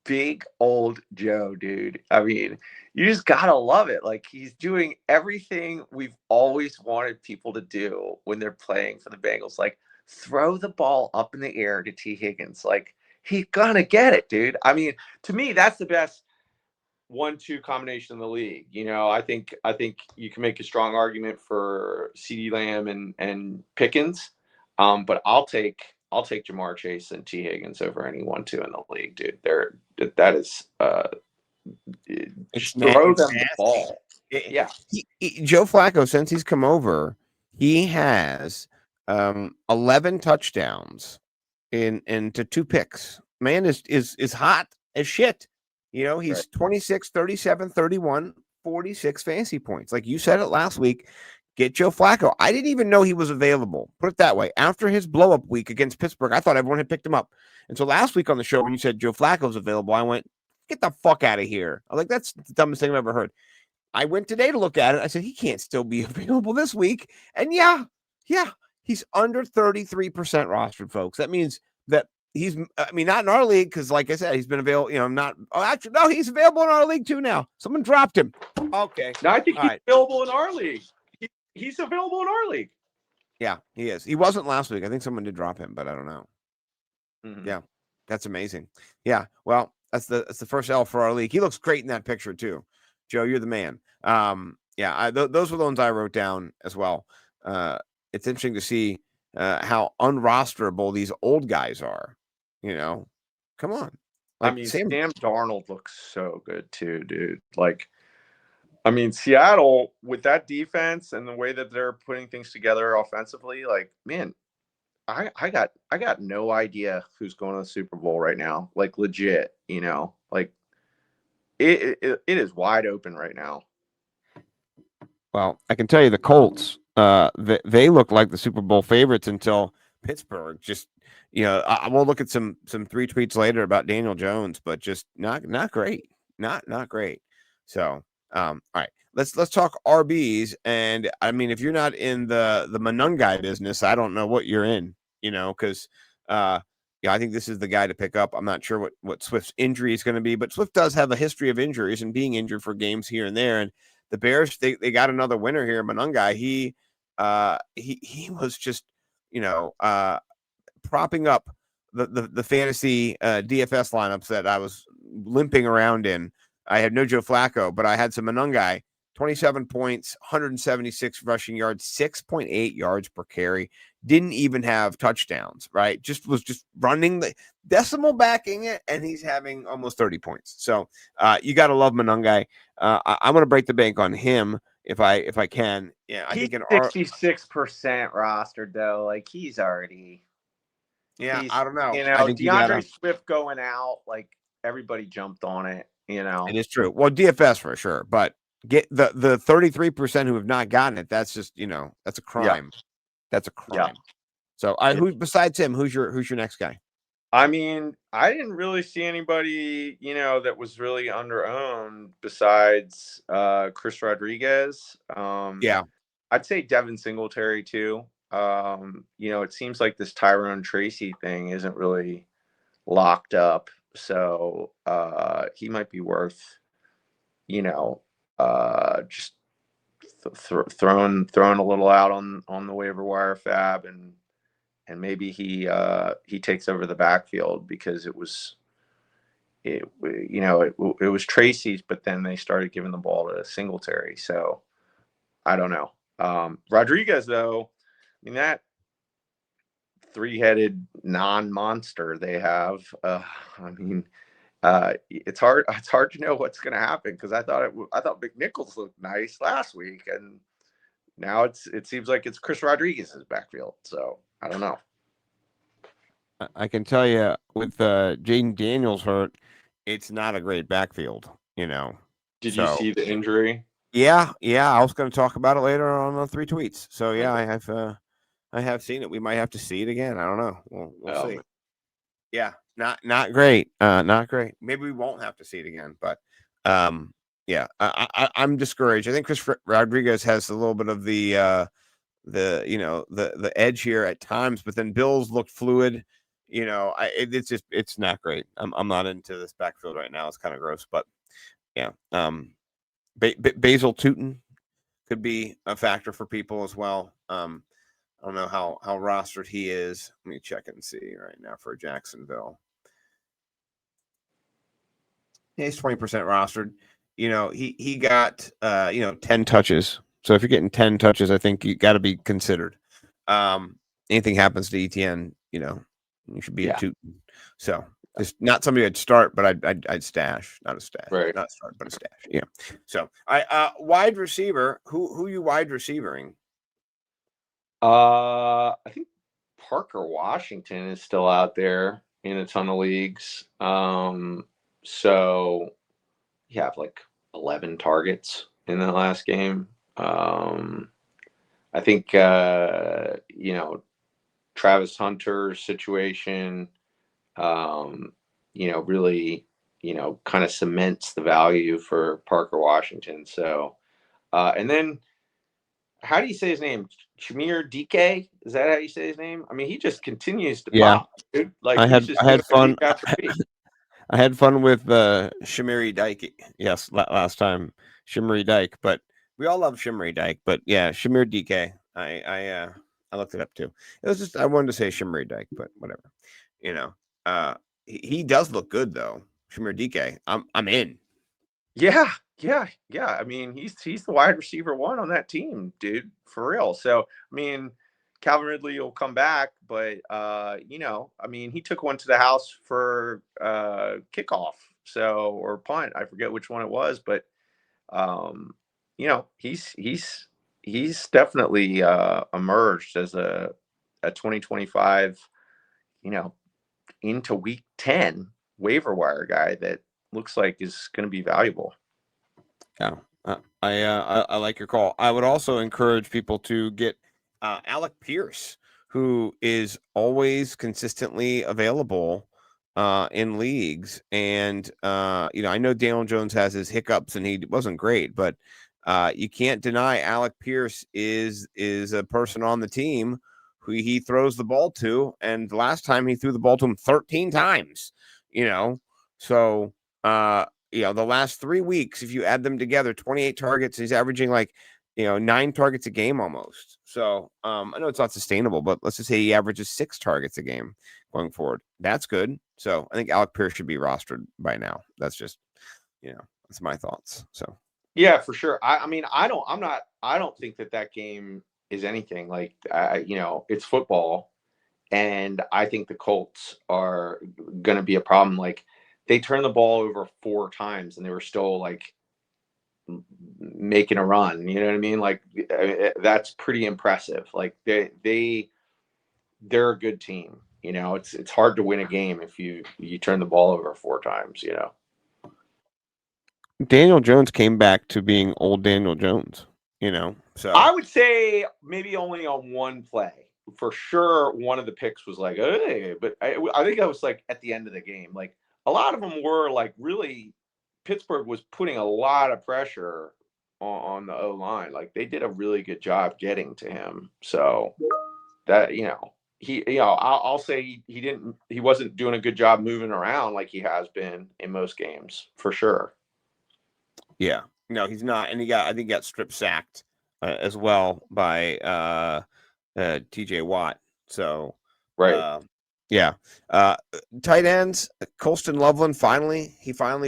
big old Joe, dude. I mean, you just gotta love it. Like, he's doing everything we've always wanted people to do when they're playing for the Bengals. Like, throw the ball up in the air to T. Higgins. Like, he's gonna get it, dude. I mean, to me, that's the best 1-2 combination in the league. I think you can make a strong argument for CeeDee Lamb and Pickens. But I'll take Jamar Chase and T. Higgins over any 1-2 in the league, dude. That is just throw them the ball. Yeah. Joe Flacco, since he's come over, he has 11 touchdowns into 2 picks. Man is hot as shit. He's right. 26, 37, 31, 46 fantasy points. Like you said it last week. Get Joe Flacco. I didn't even know he was available. Put it that way. After his blow-up week against Pittsburgh, I thought everyone had picked him up. And so last week on the show, when you said Joe Flacco's available, I went, get the fuck out of here. I was like, that's the dumbest thing I've ever heard. I went today to look at it. I said, he can't still be available this week. And yeah, he's under 33% rostered, folks. That means that he's, not in our league, because like I said, he's been available, he's available in our league too now. Someone dropped him. Okay. No, I think he's available in our league. He's available in our league. Yeah, he is. He wasn't last week. I think someone did drop him, but I don't know. Mm-hmm. Yeah, that's amazing. Yeah, well, that's the first L for our league. He looks great in that picture too. Joe, you're the man. Those were the ones I wrote down as well. It's interesting to see how unrosterable these old guys are. Come on. Like, Sam Darnold looks so good too, dude. Like, Seattle, with that defense and the way that they're putting things together offensively, like, man, I got no idea who's going to the Super Bowl right now. Like, legit, like it is wide open right now. Well, I can tell you the Colts, they look like the Super Bowl favorites until Pittsburgh. Just, I will look at some 3 tweets later about Daniel Jones, but just not great, not great. So, all right, let's talk RBs. And if you're not in the Manungai business, I don't know what you're in, because I think this is the guy to pick up. I'm not sure what Swift's injury is going to be, but Swift does have a history of injuries and being injured for games here and there. And the Bears, they got another winner here, Manungai. He was just, propping up the fantasy DFS lineups that I was limping around in. I had no Joe Flacco, but I had some Monungai, 27 points, 176 rushing yards, 6.8 yards per carry. Didn't even have touchdowns, right? Was just running the decimal backing it, and he's having almost 30 points. So you got to love Monungai. I'm going to break the bank on him if I can. Yeah, I He's think 66% rostered though. Like he's already. Yeah, He's, I don't know. you I know, think you gotta. DeAndre Swift going out, like everybody jumped on it, you know. It is true. Well, DFS for sure, but get the 33% who have not gotten it. That's just that's a crime. That's a crime. Yeah. So who besides him? Who's your next guy? I mean, I didn't really see anybody, that was really underowned besides Chris Rodriguez. Yeah. I'd say Devin Singletary too. It seems like this Tyrone Tracy thing isn't really locked up. So he might be worth, just throwing a little out on the waiver wire fab, and maybe he takes over the backfield because it was Tracy's, but then they started giving the ball to Singletary. So I don't know. Rodriguez though, I mean that three-headed non-monster they have. It's hard to know what's going to happen because I thought McNichols looked nice last week, and now it seems like it's Chris Rodriguez's backfield. So I don't know. I can tell you with Jaden Daniels hurt, it's not a great backfield. Did you see the injury? Yeah. I was going to talk about it later on the 3 tweets. So yeah, I have seen it. We might have to see it again. I don't know. We'll see. Yeah, not great. Not great. Maybe we won't have to see it again, but yeah, I'm discouraged. I think Chris Rodriguez has a little bit of the edge here at times, but then Bills looked fluid. It's not great. I'm not into this backfield right now. It's kind of gross, but yeah. Basil Tootin could be a factor for people as well. I don't know how rostered he is. Let me check and see right now for Jacksonville. Yeah, he's 20% rostered. He got 10 touches. So if you're getting 10 touches, I think you got to be considered. Anything happens to ETN, you should be a Tootin. So it's not somebody I'd start, but I'd stash, not a stash, right? Not start, but a stash. Yeah. So wide receiver. Who you wide receivering? I think Parker Washington is still out there in a ton of leagues. So you have like 11 targets in the last game. I think Travis Hunter's situation, really, kind of cements the value for Parker Washington. So, and then how do you say his name? Shamir DK? Is that how you say his name? I mean, he just continues to pop. Dude. Like I had fun. Week after week. I had fun with Shimmery Dyke. Yes, last time Shimmery Dyke, but we all love Shimmery Dyke. But yeah, Shamir DK. I looked it up too. It was just I wanted to say Shimmery Dyke, but whatever. He does look good though. Shamir DK. I'm in. Yeah. I mean, he's the wide receiver one on that team, dude, for real. So I mean, Calvin Ridley will come back, but I mean, he took one to the house for kickoff, or punt. I forget which one it was, but he's definitely emerged as a 2025, into week 10 waiver wire guy that looks like is going to be valuable. Yeah, I like your call. I would also encourage people to get Alec Pierce, who is always consistently available in leagues. And I know Daniel Jones has his hiccups and he wasn't great, but you can't deny Alec Pierce is a person on the team who he throws the ball to. And the last time he threw the ball to him 13 times, so the last 3 weeks, if you add them together, 28 targets, he's averaging 9 targets a game almost. So I know it's not sustainable, but let's just say he averages 6 targets a game going forward. That's good. So I think Alec Pierce should be rostered by now. That's just, that's my thoughts. So Yeah, for sure. I mean, I don't think that game is anything like, it's football. And I think the Colts are going to be a problem. Like, they turned the ball over 4 times and they were still like making a run. You know what I mean? Like, that's pretty impressive. Like, they're a good team. It's hard to win a game if you turn the ball over 4 times. Daniel Jones came back to being old Daniel Jones. So I would say maybe only on one play. For sure, one of the picks was like, hey, but I think that was like at the end of the game. Like, a lot of them were like, really, Pittsburgh was putting a lot of pressure on the O line. Like, they did a really good job getting to him. So that, I'll say he wasn't doing a good job moving around like he has been in most games, for sure. yeah, no, he's not, and I think he got strip sacked as well by TJ Watt. So Right. yeah, tight ends, Colston Loveland finally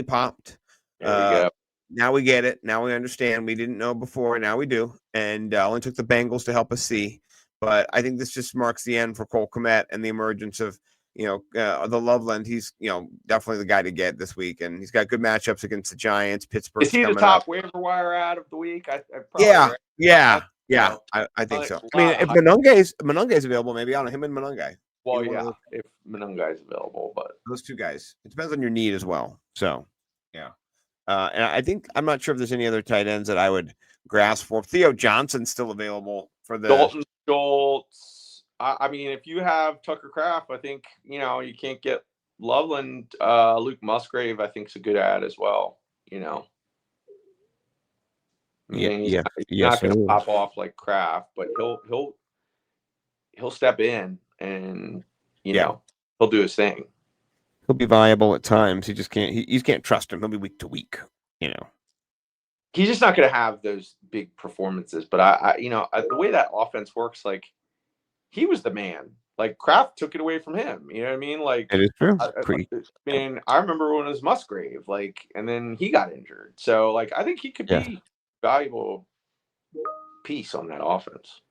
popped. There we go. Now we get it. Now we understand. We didn't know before. Now we do. And only took the Bengals to help us see. But I think this just marks the end for Cole Kmet and the emergence of, the Loveland. He's, definitely the guy to get this week. And he's got good matchups against the Giants. Pittsburgh's Is he the coming top up. waiver wire out of the week? I probably, Yeah. right? Yeah. I think so. I mean, if Monunge's available, maybe I don't know him and Monunge. Well, yeah, if Monunga is available, but Those 2 guys. It depends on your need as well. So, yeah. And I think I'm not sure if there's any other tight ends that I would grasp for. Theo Johnson's still available for the Dalton Schultz. I mean, if you have Tucker Kraft, I think you can't get Loveland. Luke Musgrave, I think, is a good ad as well. I mean, he's not going to pop off like Kraft, but he'll step in and he'll do his thing. He'll be viable at times. He just can't. He can't trust him. He'll be week to week. He's just not going to have those big performances. But the way that offense works, like, he was the man. Like, Kraft took it away from him. You know what I mean? Like, it is true. I remember when it was Musgrave, like, and then he got injured. So, like, I think he could be a valuable piece on that offense.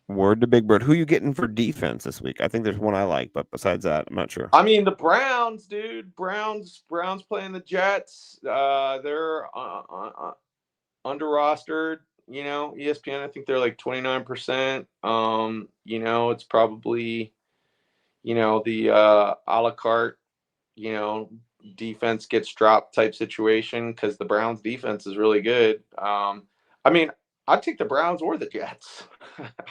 Word to Big Bird. Who you getting for defense this week? I think there's one I like, but besides that, I'm not sure. I mean, the Browns, dude. Browns playing the Jets. They're under rostered. ESPN, I think they're like 29%. It's probably, the a la carte, defense gets dropped type situation because the Browns defense is really good. I mean, I'd take the Browns or the Jets.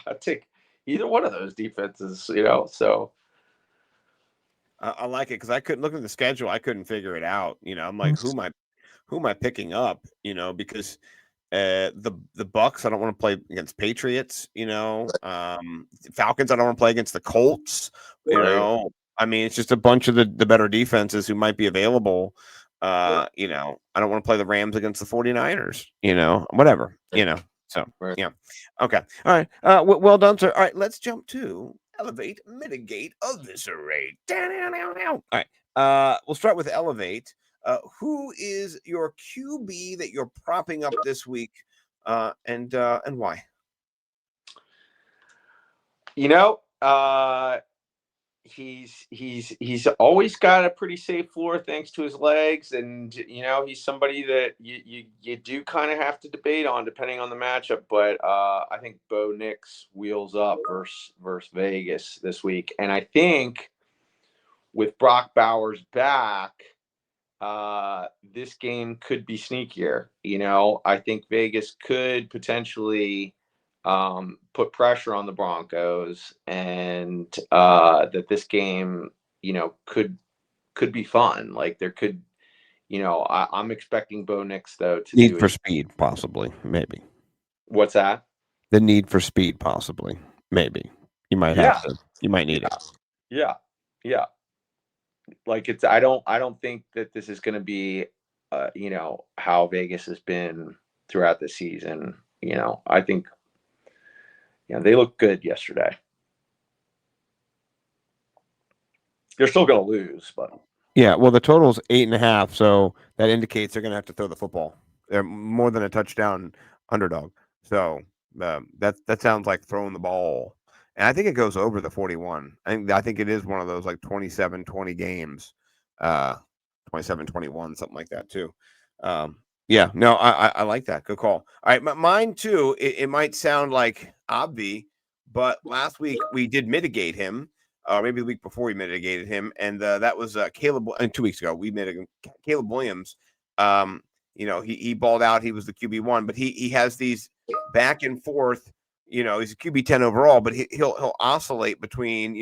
I'd take either one of those defenses, so. I like it because I couldn't look at the schedule. I couldn't figure it out. I'm like, who am I picking up? Because the Bucks, I don't want to play against Patriots. Falcons, I don't want to play against the Colts. I mean, it's just a bunch of the better defenses who might be available. I don't want to play the Rams against the 49ers. Whatever. So yeah. Okay. All right. Well done, sir. All right. Let's jump to Elevate, Mitigate, Eviscerate. All right. We'll start with Elevate. Who is your QB that you're propping up this week, and why? He's always got a pretty safe floor thanks to his legs, and he's somebody that you do kind of have to debate on depending on the matchup. But I think Bo Nix wheels up versus Vegas this week, and I think with Brock Bowers back, this game could be sneakier. I think Vegas could potentially put pressure on the Broncos, and that this game, could be fun. Like, there could, I'm expecting Bo Nix though to need for speed, possibly, maybe. What's that? The need for speed, possibly, maybe. You might have to. You might need it. Yeah. Like, I don't think that this is going to be, how Vegas has been throughout the season. I think, Yeah, they looked good yesterday. They're still going to lose, but Yeah, well, the total's 8.5, so that indicates they're going to have to throw the football. They're more than a touchdown underdog. So that sounds like throwing the ball. And I think it goes over the 41. I think it is one of those like 27-20 games, 27-21, something like that too. Yeah, no, I like that. Good call. All right, mine too. It might sound like obvi, but last week we did mitigate him. Maybe the week before we mitigated him, and that was Caleb. 2 weeks ago, we mitigated Caleb Williams. He balled out. He was the QB1, but he has these back and forth. He's a QB10 overall, but he'll oscillate between.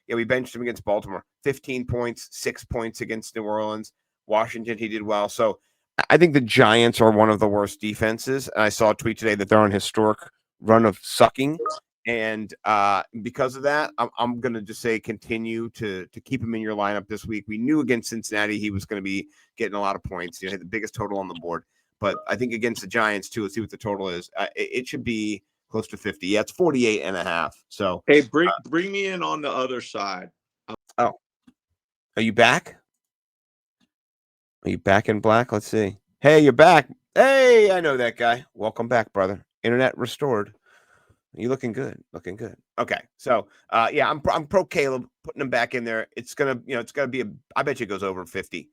We benched him against Baltimore, 15 points, 6 points against New Orleans. Washington, he did well. So I think the Giants are one of the worst defenses. And I saw a tweet today that they're on a historic run of sucking. And because of that, I'm going to just say continue to keep him in your lineup this week. We knew against Cincinnati he was going to be getting a lot of points. He had the biggest total on the board. But I think against the Giants, too, let's see what the total is. It should be close to 50. Yeah, it's 48.5. So, hey, bring me in on the other side. Oh, are you back? Are you back in black? Let's see. Hey, you're back. Hey, I know that guy. Welcome back, brother. Internet restored. You looking good. Looking good. Okay. So yeah, I'm pro Caleb, putting him back in there. It's gonna be I bet you it goes over 50.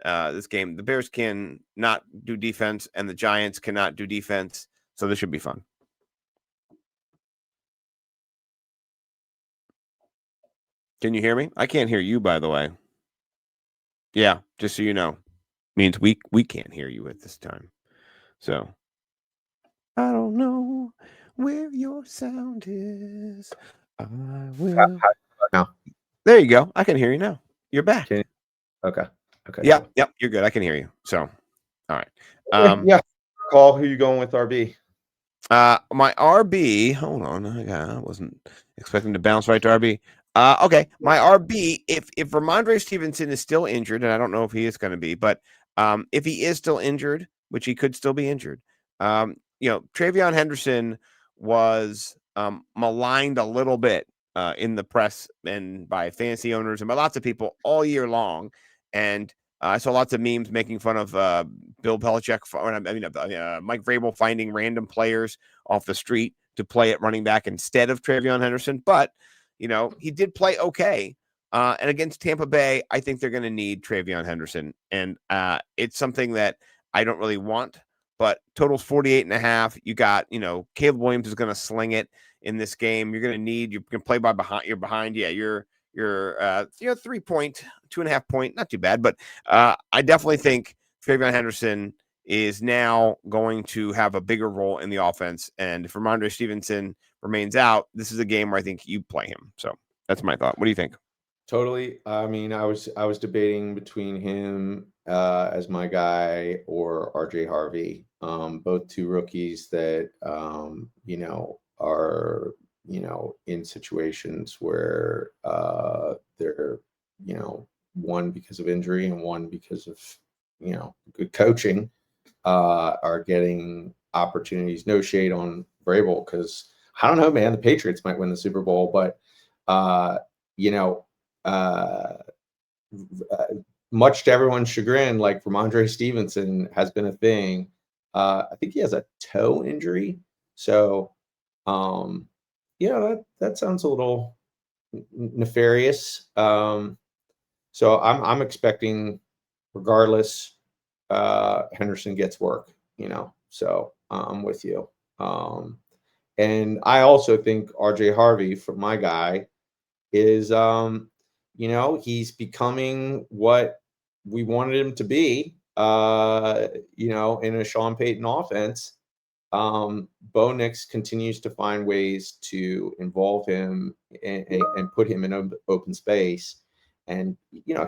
This game. The Bears can not do defense, and the Giants cannot do defense. So this should be fun. Can you hear me? I can't hear you, by the way. Yeah, just so you know. Means we can't hear you at this time. So I don't know where your sound is. I will. Now. There you go. I can hear you now. You're back. Okay. Yep. You're good. I can hear you. So, all right. Yeah. Call. Who you going with, RB? My RB. Hold on. I wasn't expecting to bounce right to RB. Okay. My RB. If Ramondre Stevenson is still injured, and I don't know if he is going to be, but if he is still injured, which he could still be injured, Travion Henderson was maligned a little bit in the press and by fantasy owners and by lots of people all year long. And I saw lots of memes making fun of Bill Belichick, Mike Vrabel finding random players off the street to play at running back instead of Travion Henderson. But, he did play okay. And against Tampa Bay, I think they're going to need Travion Henderson. And it's something that I don't really want. But total's 48.5. You got, Caleb Williams is going to sling it in this game. You're going to need, you can play behind. Yeah, you're 3 point, 2.5 point, not too bad. But I definitely think Travion Henderson is now going to have a bigger role in the offense. And if Ramondre Stevenson remains out, this is a game where I think you play him. So that's my thought. What do you think? Totally. I mean, I was debating between him as my guy or RJ Harvey. Both two rookies that are in situations where they're one because of injury and one because of good coaching are getting opportunities. No shade on Vrabel, because I don't know, man, the Patriots might win the Super Bowl, but much to everyone's chagrin, like Ramondre Stevenson has been a thing. I think he has a toe injury. So, that sounds a little nefarious. So I'm expecting, regardless, Henderson gets work, so I'm with you. And I also think RJ Harvey, for my guy, is, he's becoming what we wanted him to be, in a Sean Payton offense. Bo Nix continues to find ways to involve him and put him in open space. And,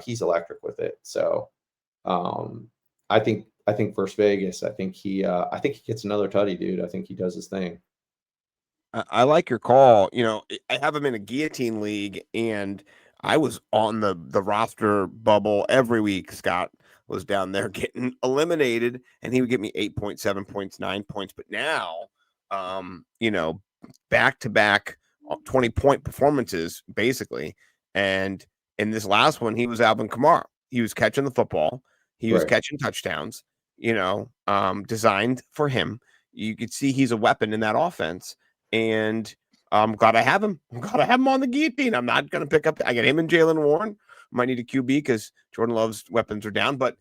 he's electric with it. So I think versus Vegas, I think he gets another tutty, dude. I think he does his thing. I like your call. I have him in a guillotine league, and I was on the roster bubble every week. Scott was down there getting eliminated, and he would get me 8 points, 7 points, 9 points. But now, back-to-back 20-point performances, basically. And in this last one, he was Alvin Kamara. He was catching the football. He was Right. catching touchdowns, designed for him. You could see he's a weapon in that offense. And I'm glad I have him. I'm glad I have him on the guillotine. I'm not going to pick up. I got him and Jalen Warren. Might need a QB because Jordan Love's weapons are down. But,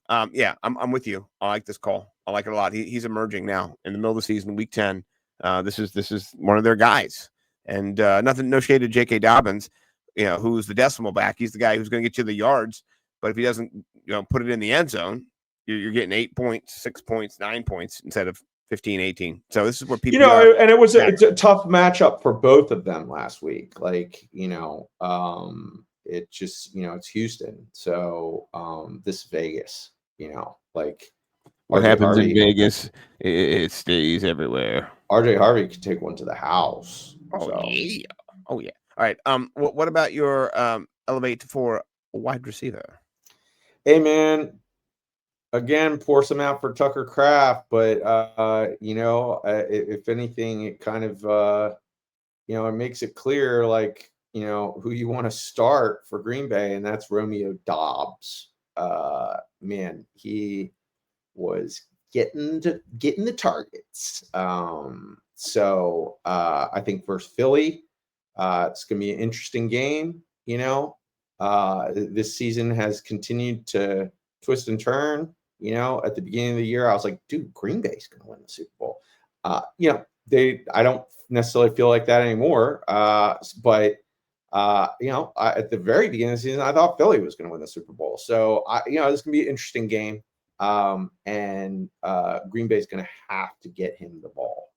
I'm with you. I like this call. I like it a lot. He's emerging now in the middle of the season, week 10. This is one of their guys. And no shade to J.K. Dobbins, who's the decimal back. He's the guy who's going to get you the yards. But if he doesn't, put it in the end zone, you're getting 8 points, 6 points, 9 points instead of 15, 18. So this is where people, and it was it's a tough matchup for both of them last week. Like, it just, it's Houston. So this Vegas, like what RJ happens Harvey, in Vegas, it stays everywhere. RJ Harvey could take one to the house. Yeah. Oh yeah. All right. What about your elevate for a wide receiver? Hey man, again, pour some out for Tucker Kraft, but if anything, it kind of it makes it clear, like, who you want to start for Green Bay, and that's Romeo Doubs. Man, he was getting the targets. So I think versus Philly, it's gonna be an interesting game. This season has continued to twist and turn. At the beginning of the year, I was like, dude, Green Bay's gonna win the Super Bowl. I don't necessarily feel like that anymore. But at the very beginning of the season, I thought Philly was going to win the Super Bowl. So this is going to be an interesting game. And Green Bay is going to have to get him the ball.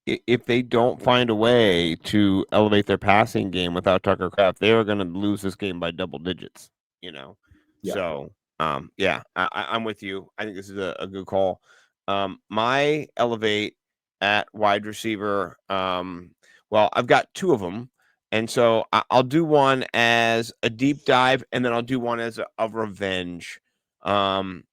If they don't find a way to elevate their passing game without Tucker Kraft, they are going to lose this game by double digits. Yeah. So I'm with you. I think this is a good call. My elevate at wide receiver. Well, I've got two of them. And so I'll do one as a deep dive, and then I'll do one as a revenge. And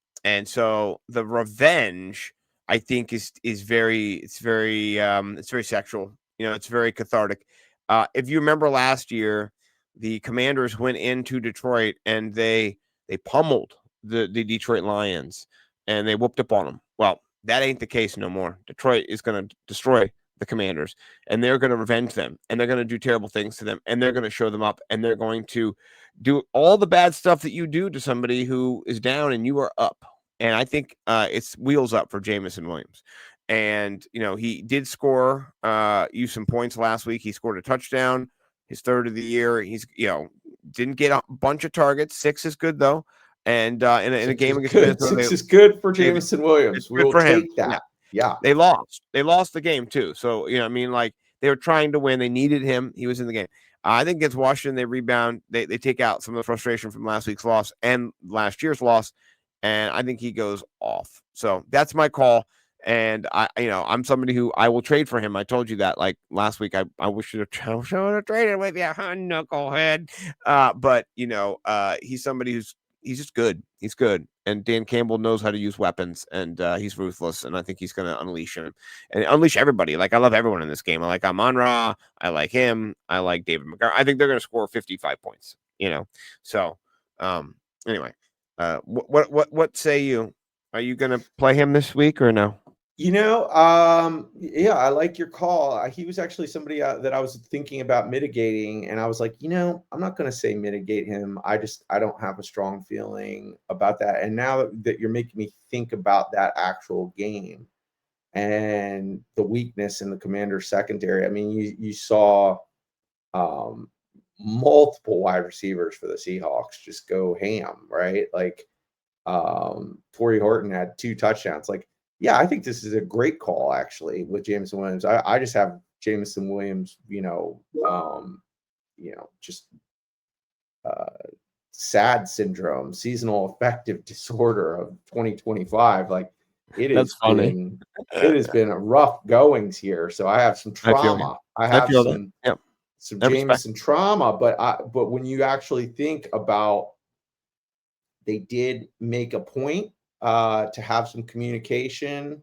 so the revenge, I think, is very sexual. It's very cathartic. If you remember last year, the Commanders went into Detroit and they pummeled the Detroit Lions and they whooped up on them. Well, that ain't the case no more. Detroit is going to destroy the Commanders, and they're going to revenge them, and they're going to do terrible things to them, and they're going to show them up, and they're going to do all the bad stuff that you do to somebody who is down and you are up. And I think it's wheels up for Jamison Williams. And, he did score you some points last week. He scored a touchdown, his third of the year. He's, didn't get a bunch of targets. 6 is good, though. And in a game against Minnesota, 6 is good for Jamison Williams. We will take that. Yeah. They lost the game too. So, they were trying to win. They needed him. He was in the game. I think against Washington, they rebound. They take out some of the frustration from last week's loss and last year's loss. And I think he goes off. So that's my call. And I'm somebody who I will trade for him. I told you that like last week. I wish I would have traded with you, knucklehead. But he's somebody he's just good. He's good. And Dan Campbell knows how to use weapons, and he's ruthless. And I think he's going to unleash him and unleash everybody. Like, I love everyone in this game. I like Amon-Ra. I like him. I like David McGarry. I think they're going to score 55 points, So, anyway, what say you? Are you going to play him this week or no? Yeah, I like your call. He was actually somebody that I was thinking about mitigating, and I was like, I'm not going to say mitigate him. I don't have a strong feeling about that. And now that you're making me think about that actual game and the weakness in the Commander's secondary, I mean, you saw multiple wide receivers for the Seahawks just go ham, right? Like, Torrey Horton had 2 touchdowns. Like, yeah, I think this is a great call, actually, with Jamison Williams. I just have Jamison Williams, just SAD syndrome, seasonal affective disorder of 2025. Like, it has been a rough goings here. So I have some trauma. I have some Jamison trauma. But when you actually think about, they did make a point to have some communication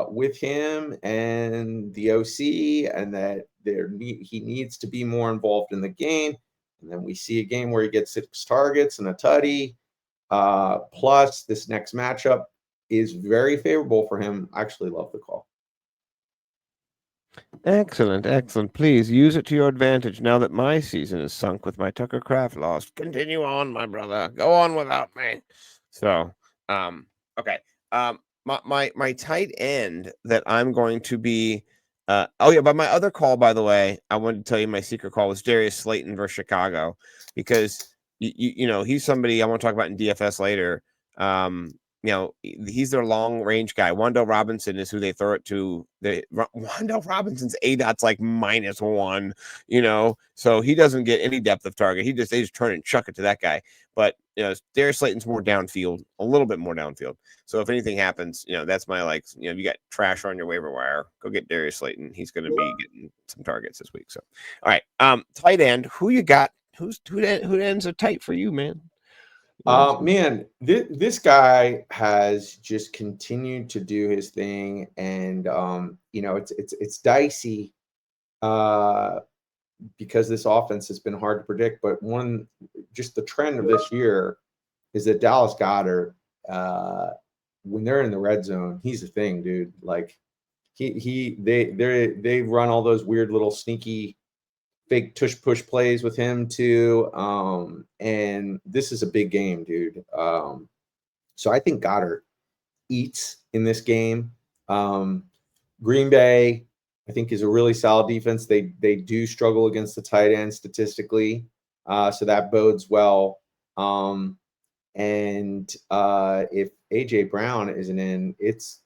with him and the OC, and that he needs to be more involved in the game. And then we see a game where he gets 6 targets and a tutty. Plus, this next matchup is very favorable for him. I actually love the call. Excellent, excellent. Please use it to your advantage now that my season is sunk with my Tucker Craft loss. Continue on, my brother. Go on without me. So, okay. My tight end that I'm going to be. But my other call, by the way, I wanted to tell you my secret call was Darius Slayton versus Chicago, because he's somebody I want to talk about in DFS later. He's their long range guy. Wandell Robinson is who they throw it to. Wandell Robinson's ADOT's like -1, so he doesn't get any depth of target. They just turn and chuck it to that guy. But Darius Slayton's more downfield, a little bit more downfield. So if anything happens, that's my you got trash on your waiver wire, go get Darius Slayton. He's going to be getting some targets this week. So, all right, tight end. Who you got? Who ends are tight for you, man? Man, this guy has just continued to do his thing, and it's dicey because this offense has been hard to predict. But just the trend of this year is that Dallas Goedert, when they're in the red zone, he's a thing, dude. Like they run all those weird little sneaky fake tush push plays with him too. And this is a big game, dude. So I think Goddard eats in this game. Green Bay, I think, is a really solid defense. They do struggle against the tight end statistically. So that bodes well. And if AJ Brown isn't in, it's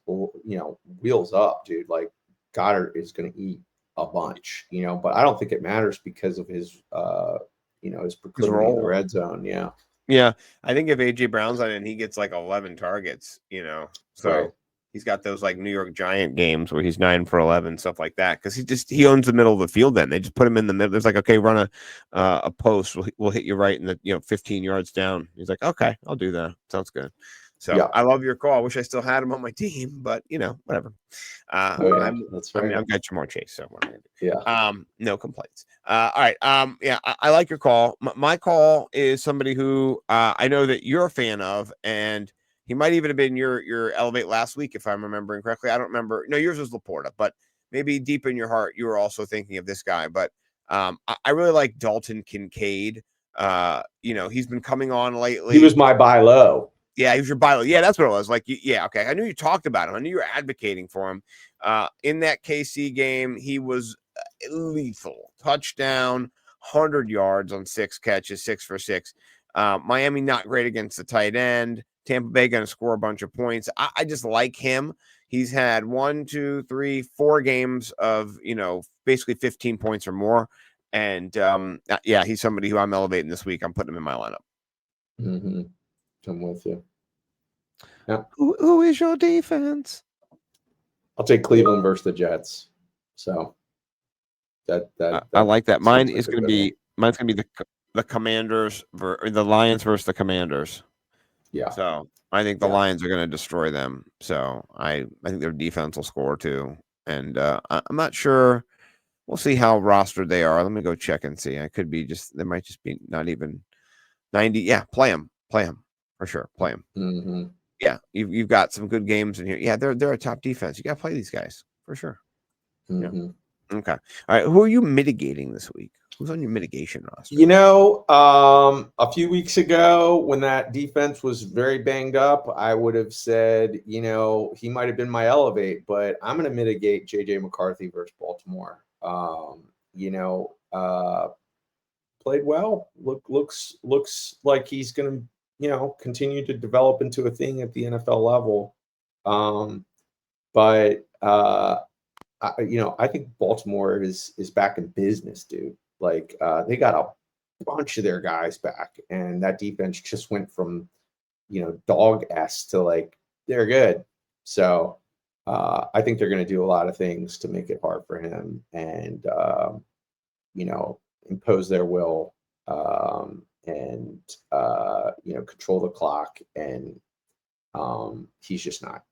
wheels up, dude. Like Goddard is going to eat a bunch, but I don't think it matters because of his his proclivity in the red zone. Yeah, I think if AJ Brown's on it and he gets like 11 targets, so right. He's got those like New York Giant games where he's 9 for 11, stuff like that, because he owns the middle of the field. Then they just put him in the middle. It's like, okay, run a post. We'll hit you right in the 15 yards down. He's like, okay, I'll do that. Sounds good. So yeah. I love your call. I wish I still had him on my team, but whatever. That's right. I've got Jamar Chase, so what am I gonna do? Yeah. No complaints. All right. I like your call. My call is somebody who I know that you're a fan of, and he might even have been your elevate last week, if I'm remembering correctly. I don't remember. No, yours was Laporta, but maybe deep in your heart you were also thinking of this guy. But I really like Dalton Kincaid. He's been coming on lately. He was my buy low. Yeah, he was your buy low. Yeah, that's what it was. Like, yeah, okay. I knew you talked about him. I knew you were advocating for him. In that KC game, he was lethal. Touchdown, 100 yards on 6 catches, 6 for 6. Miami not great against the tight end. Tampa Bay going to score a bunch of points. I just like him. He's had 1, 2, 3, 4 games of, basically 15 points or more. And he's somebody who I'm elevating this week. I'm putting him in my lineup. Mm-hmm. I'm with you. Yeah. Who is your defense? I'll take Cleveland versus the Jets. So that I like that. Mine's going to be the Commanders the Lions versus the Commanders. Yeah. So I think the Lions are going to destroy them. So I think their defense will score too. And I'm not sure. We'll see how rostered they are. Let me go check and see. They might just be not even 90. Yeah, play them for sure. Play them. Mm-hmm. Yeah, you've got some good games in here. Yeah, they're a top defense. You got to play these guys for sure. Mm-hmm. Yeah. Okay. All right. Who are you mitigating this week? Who's on your mitigation roster? A few weeks ago when that defense was very banged up, I would have said, he might have been my elevate, but I'm going to mitigate JJ McCarthy versus Baltimore. Played well. Looks like he's going to, continue to develop into a thing at the NFL level. I think Baltimore is back in business, dude. Like they got a bunch of their guys back, and that defense just went from, dog-esque to like they're good. So I think they're going to do a lot of things to make it hard for him, and impose their will, and control the clock. And he's just not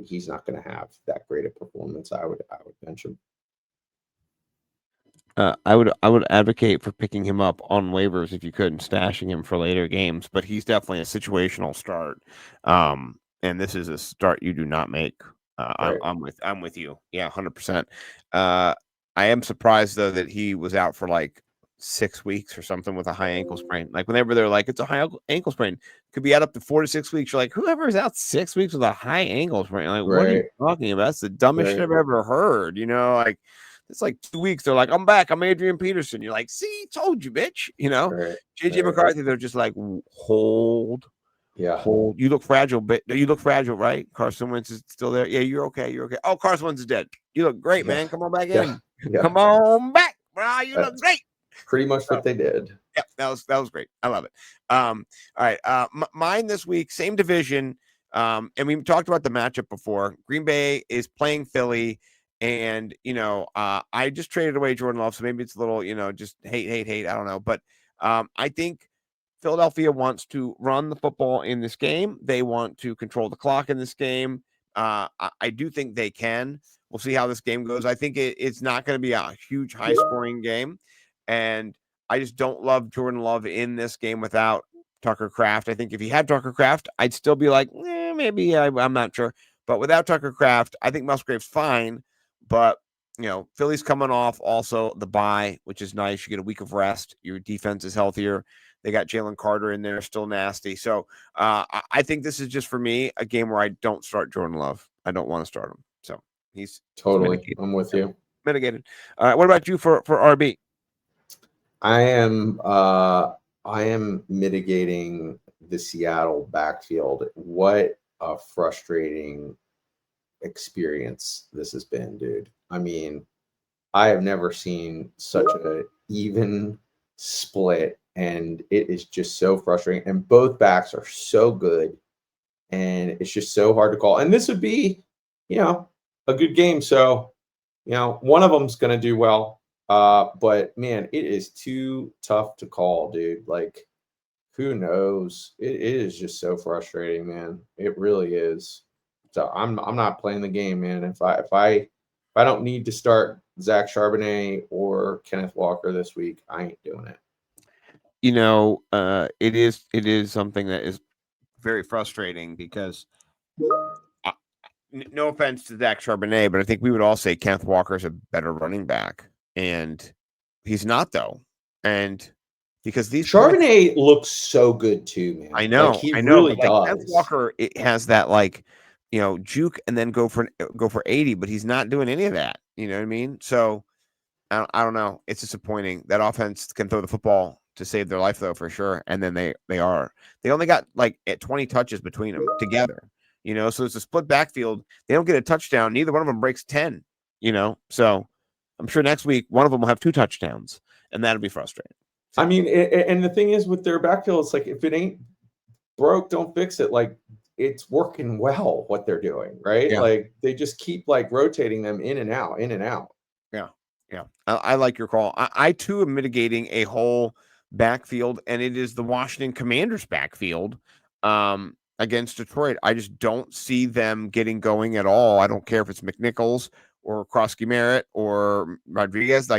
he's not going to have that great a performance. I would bench him. I would advocate for picking him up on waivers if you could and stashing him for later games, but he's definitely a situational start. And this is a start you do not make. Right. I'm with you. Yeah, 100%. I am surprised though that he was out for like 6 weeks or something with a high ankle sprain. Like whenever they're like it's a high ankle sprain, could be out up to 4 to 6 weeks. You're like, whoever is out 6 weeks with a high ankle sprain, like what are you Right. talking about? That's the dumbest shit I've ever heard. You know, like. It's like 2 weeks. They're like, I'm back. I'm Adrian Peterson. You're like, see, told you, bitch. You know, Right. JJ McCarthy, they're just like, hold. Yeah. You look fragile, but you look fragile, right? Carson Wentz is still there. Yeah, you're okay. You're okay. Oh, Carson Wentz is dead. You look great, Yeah. man. Come on back Yeah. in. Yeah. Come on back. Bro, you look That's great. pretty much what they did. Yeah, that was great. I love it. All right. Mine this week, same division. And we talked about the matchup before. Green Bay is playing Philly. And, I just traded away Jordan Love. So maybe it's a little, just hate. I don't know. But I think Philadelphia wants to run the football in this game. They want to control the clock in this game. I do think they can. We'll see how this game goes. I think it's not going to be a huge high scoring game. And I just don't love Jordan Love in this game without Tucker Kraft. I think if he had Tucker Kraft, I'd still be like, maybe I'm not sure. But without Tucker Kraft, I think Musgrave's fine. But, Philly's coming off also the bye, which is nice. You get a week of rest. Your defense is healthier. They got Jalen Carter in there, still nasty. So I think this is just, for me, a game where I don't start Jordan Love. I don't want to start him. So he's Totally. mitigated. I'm with you. Mitigated. All right. What about you for RB? I am mitigating the Seattle backfield. What a frustrating experience this has been, dude. I mean, I have never seen such an even split, and it is just so frustrating. And both backs are so good, and it's just so hard to call. And this would be, a good game. So, one of them's going to do well. But man, it is too tough to call, dude. Like, who knows? It is just so frustrating, man. It really is. So I'm not playing the game, man. If I don't need to start Zach Charbonnet or Kenneth Walker this week, I ain't doing it. It is something that is very frustrating because no offense to Zach Charbonnet, but I think we would all say Kenneth Walker is a better running back, and he's not though. And because these Charbonnet looks so good too, man. I know, like, he I know, really but does. Kenneth Walker, it has that juke and then go for 80, but he's not doing any of that. You know what I mean? So I don't know. It's disappointing. That offense can throw the football to save their life though, for sure. And then they only got at 20 touches between them together. So it's a split backfield. They don't get a touchdown. Neither one of them breaks 10. So I'm sure next week one of them will have 2 touchdowns, and that'll be frustrating. I mean, and the thing is with their backfield, it's like, if it ain't broke, don't fix it. Like, it's working well what they're doing, right? Yeah. Like, they just keep rotating them in and out. Yeah. I like your call. I too am mitigating a whole backfield, and it is the Washington Commanders backfield against Detroit. I just don't see them getting going at all. I don't care if it's McNichols or Krosky Merritt or Rodriguez.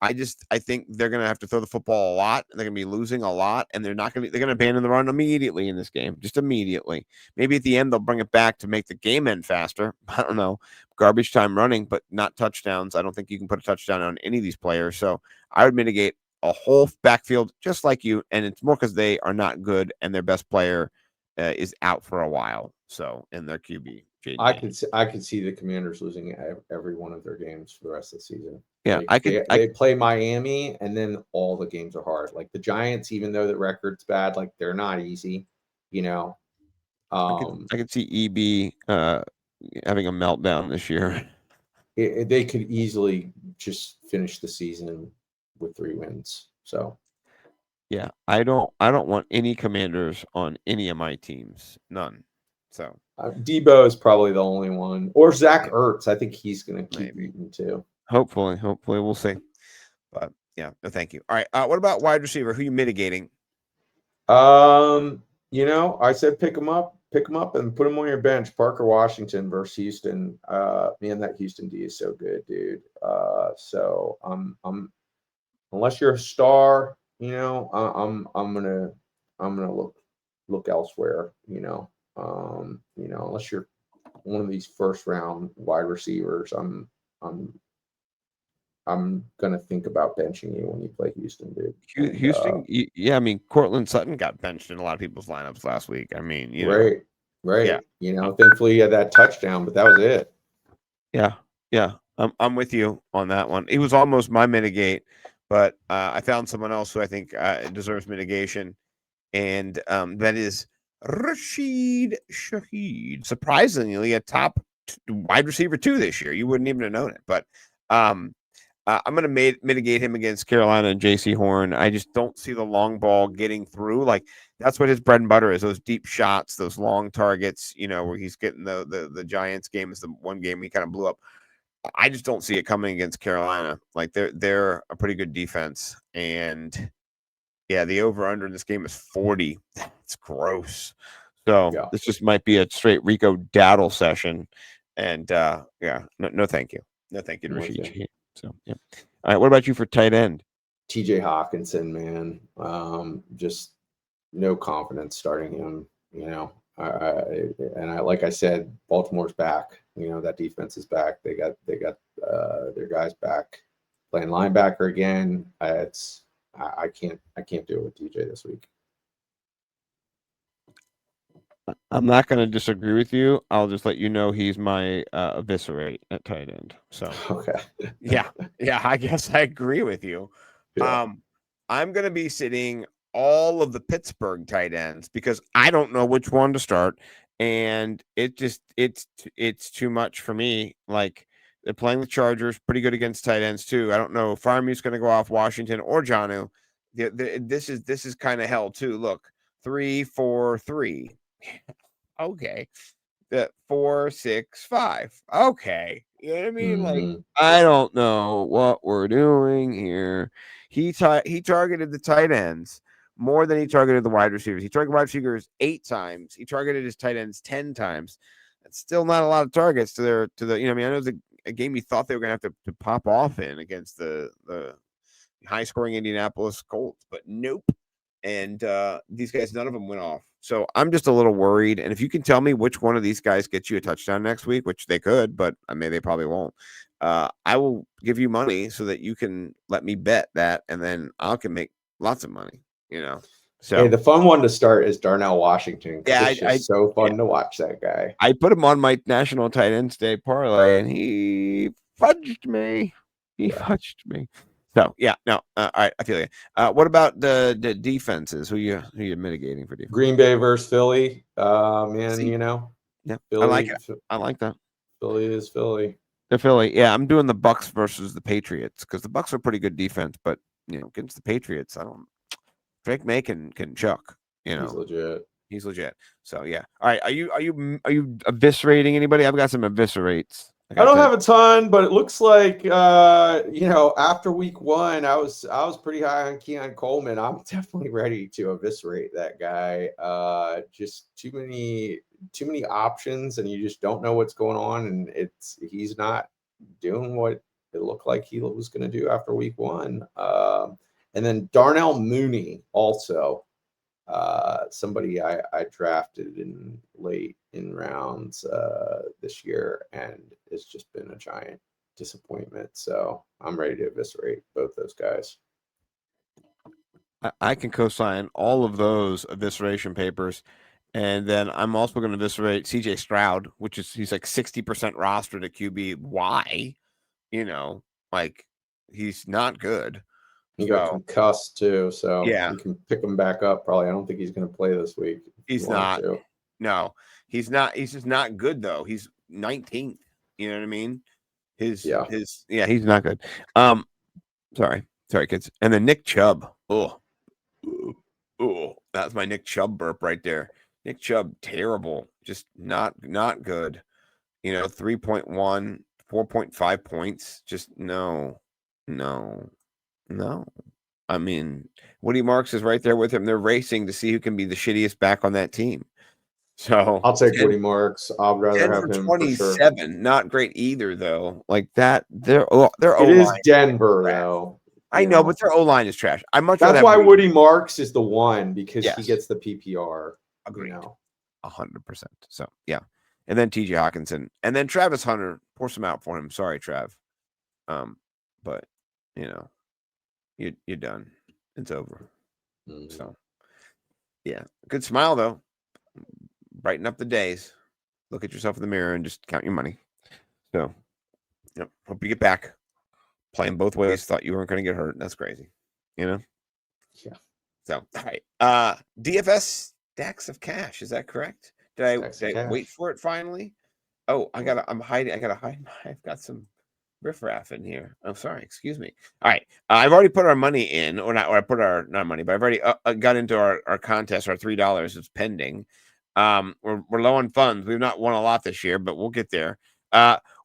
I think they're going to have to throw the football a lot. They're going to be losing a lot, and they're going to abandon the run immediately in this game, just immediately. Maybe at the end they'll bring it back to make the game end faster. I don't know. Garbage time running, but not touchdowns. I don't think you can put a touchdown on any of these players. So I would mitigate a whole backfield just like you, and it's more because they are not good and their best player is out for a while. So in their QB. I could see the Commanders losing every one of their games for the rest of the season. Yeah, they play Miami, and then all the games are hard. Like the Giants, even though the record's bad, they're not easy. I could see EB having a meltdown this year. They could easily just finish the season with 3 wins. So yeah, I don't want any Commanders on any of my teams. None. So Debo is probably the only one, or Zach Ertz. I think he's going to keep eating too. Hopefully we'll see. But yeah, no, thank you. All right, what about wide receiver? Who are you mitigating? I said pick him up. pick him up and put him on your bench. Parker Washington versus Houston. Man, that Houston D is so good, dude. So I'm unless you're a star, I'm gonna look elsewhere. Unless you're one of these first round wide receivers, I'm gonna think about benching you when you play Houston, dude. Houston, yeah. I mean, Cortland Sutton got benched in a lot of people's lineups last week. I mean, right. Yeah. Thankfully he had that touchdown, but that was it. Yeah. I'm with you on that one. He was almost my mitigate, but I found someone else who I think deserves mitigation, and that is Rashid Shaheed. Surprisingly, a top wide receiver 2 this year. You wouldn't even have known it, but I'm going to mitigate him against Carolina and J.C. Horn. I just don't see the long ball getting through. Like, that's what his bread and butter is, those deep shots, those long targets, where he's getting the Giants game is the one game he kind of blew up. I just don't see it coming against Carolina. Like, they're a pretty good defense. And, yeah, the over-under in this game is 40. It's gross. So this just might be a straight Rico Daddle session. And, no thank you. No thank you to Rashid. So, yeah. All right, what about you for tight end? TJ Hawkinson, man. Just no confidence starting him, like I said, Baltimore's back. That defense is back. They got their guys back playing linebacker again. I can't do it with TJ this week. I'm not going to disagree with you. I'll just let you know he's my Eviscerate at tight end. So okay, yeah, I guess I agree with you. Yeah. I'm going to be sitting all of the Pittsburgh tight ends because I don't know which one to start, and it's too much for me. Like, they're playing the Chargers, pretty good against tight ends too. I don't know if Farmy's going to go off Washington or Jonnu. This is kind of hell too. Look, 3-4-3. Okay. 4-6-5. Okay. You know what I mean? Like, I don't know what we're doing here. He targeted the tight ends more than he targeted the wide receivers. He targeted wide receivers 8 times. He targeted his tight ends 10 times. That's still not a lot of targets to the I know it was a game he thought they were gonna have to pop off in against the high scoring Indianapolis Colts, but nope. And these guys, none of them went off. So I'm just a little worried. And if you can tell me which one of these guys gets you a touchdown next week, which they could, but I mean, they probably won't. I will give you money so that you can let me bet that, and then I can make lots of money, So hey, the fun one to start is Darnell Washington. Yeah, it's just so fun to watch that guy. I put him on my National Tight Ends Day parlay, and he fudged me. Fudged me. So yeah, no, all right, I feel you. What about the defenses? Who you mitigating for defense? Green Bay versus Philly. Man, Yeah, Philly, I like it. I like that. Philly is Philly. They're Philly. Yeah, I'm doing the Bucks versus the Patriots because the Bucks are pretty good defense, but against the Patriots, I don't. Drake May can chuck. He's legit. He's legit. So yeah. All right. Are you eviscerating anybody? I've got some eviscerates. I don't have a ton, but it looks like after week 1, I was pretty high on Keon Coleman. I'm definitely ready to eviscerate that guy. Just too many options, and you just don't know what's going on, and he's not doing what it looked like he was going to do after week 1. And then Darnell Mooney also. Somebody I drafted in late in rounds this year, and it's just been a giant disappointment. So I'm ready to eviscerate both those guys. I can co-sign all of those evisceration papers, and then I'm also going to eviscerate CJ Stroud, he's like 60% rostered at QB. Why? Like, he's not good. He got concussed too, so yeah, you can pick him back up. Probably, I don't think he's going to play this week. He's not. No, he's not. He's just not good though. He's 19th. You know what I mean? He's not good. Sorry, kids. And then Nick Chubb. Oh, that's my Nick Chubb burp right there. Nick Chubb, terrible. Just not good. 3.1, 4.5 points. Just no. I mean, Woody Marks is right there with him. They're racing to see who can be the shittiest back on that team. So I'll take 10 Woody Marks. I'd rather 10 have for him for sure. 27. Not great either, though. Like that, their O It is line. Denver, trash. though. I know, but their O line is trash. I much rather That's have why Woody Marks is the one, because he Yes. gets the PPR. Agreed. You know. 100%. So yeah, and then TJ Hawkinson, and then Travis Hunter. Pour some out for him. Sorry, Trav. But you know, you're done. It's over. So yeah, good smile though. Brighten up the days. Look at yourself in the mirror and just count your money. So, hope you get back. Playing both ways. Thought you weren't going to get hurt. That's crazy. You know. Yeah. So all right. DFS Stacks of Cash. Is that correct? Did I wait for it finally? Oh, I'm hiding. I gotta hide. I've got some riffraff in here. I'm sorry. Excuse me. All right. I've already put our money in, or not. Or I put our not money, but I've already got into our contest. Our $3 is pending. We're low on funds. We've not won a lot this year, but we'll get there.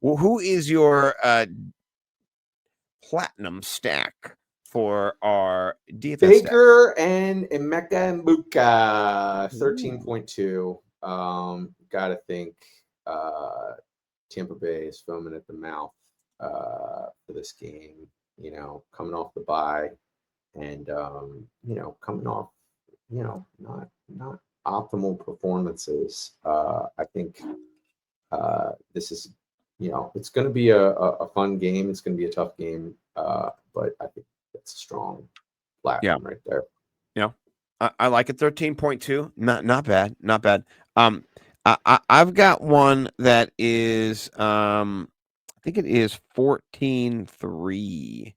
Who is your platinum stack for our DFS Baker and Emeka Mbuka, 13.2. Gotta think Tampa Bay is foaming at the mouth for this game, coming off the bye and coming off, not optimal performances. I think this is, it's going to be a fun game. It's going to be a tough game, but I think that's a strong platinum right there. Yeah, I like it. 13.2. Not bad. Not bad. I've got one that is I think it is 14.3.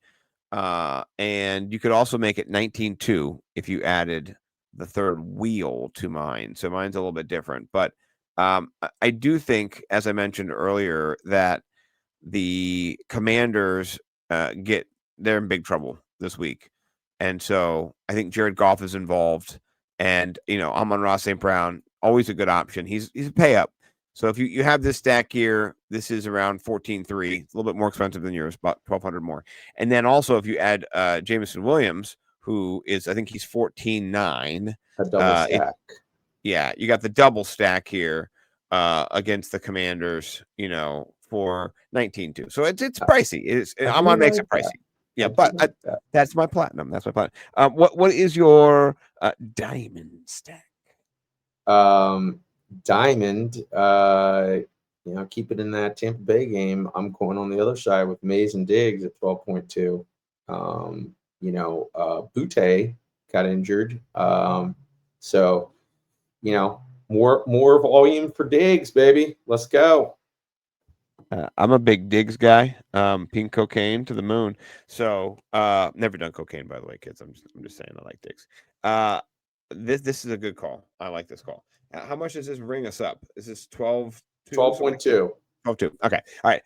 And you could also make it 19.2 if you added the third wheel to mine. So mine's a little bit different, but I do think, as I mentioned earlier, that the Commanders they're in big trouble this week. And so I think Jared Goff is involved, and Amon-Ra St. Brown, always a good option. He's a pay up. So if you have this stack here, this is around 14.3. It's a little bit more expensive than yours, about 1,200 more. And then also if you add Jameson Williams, who is, I think he's 14.9. A double stack. You got the double stack here against the Commanders, for 19.2. So it's pricey. Amon makes it pricey. Yeah, but that's my platinum. That's my platinum. What is your diamond stack? Diamond, keep it in that Tampa Bay game. I'm going on the other side with Mays and Diggs at 12.2. Butte got injured. So, more volume for Diggs, baby. Let's go. I'm a big Diggs guy. Pink cocaine to the moon. So never done cocaine, by the way, kids. I'm just saying I like Diggs. This is a good call. I like this call. How much does this bring us up? Is this 12.2? 12.2. Okay. All right.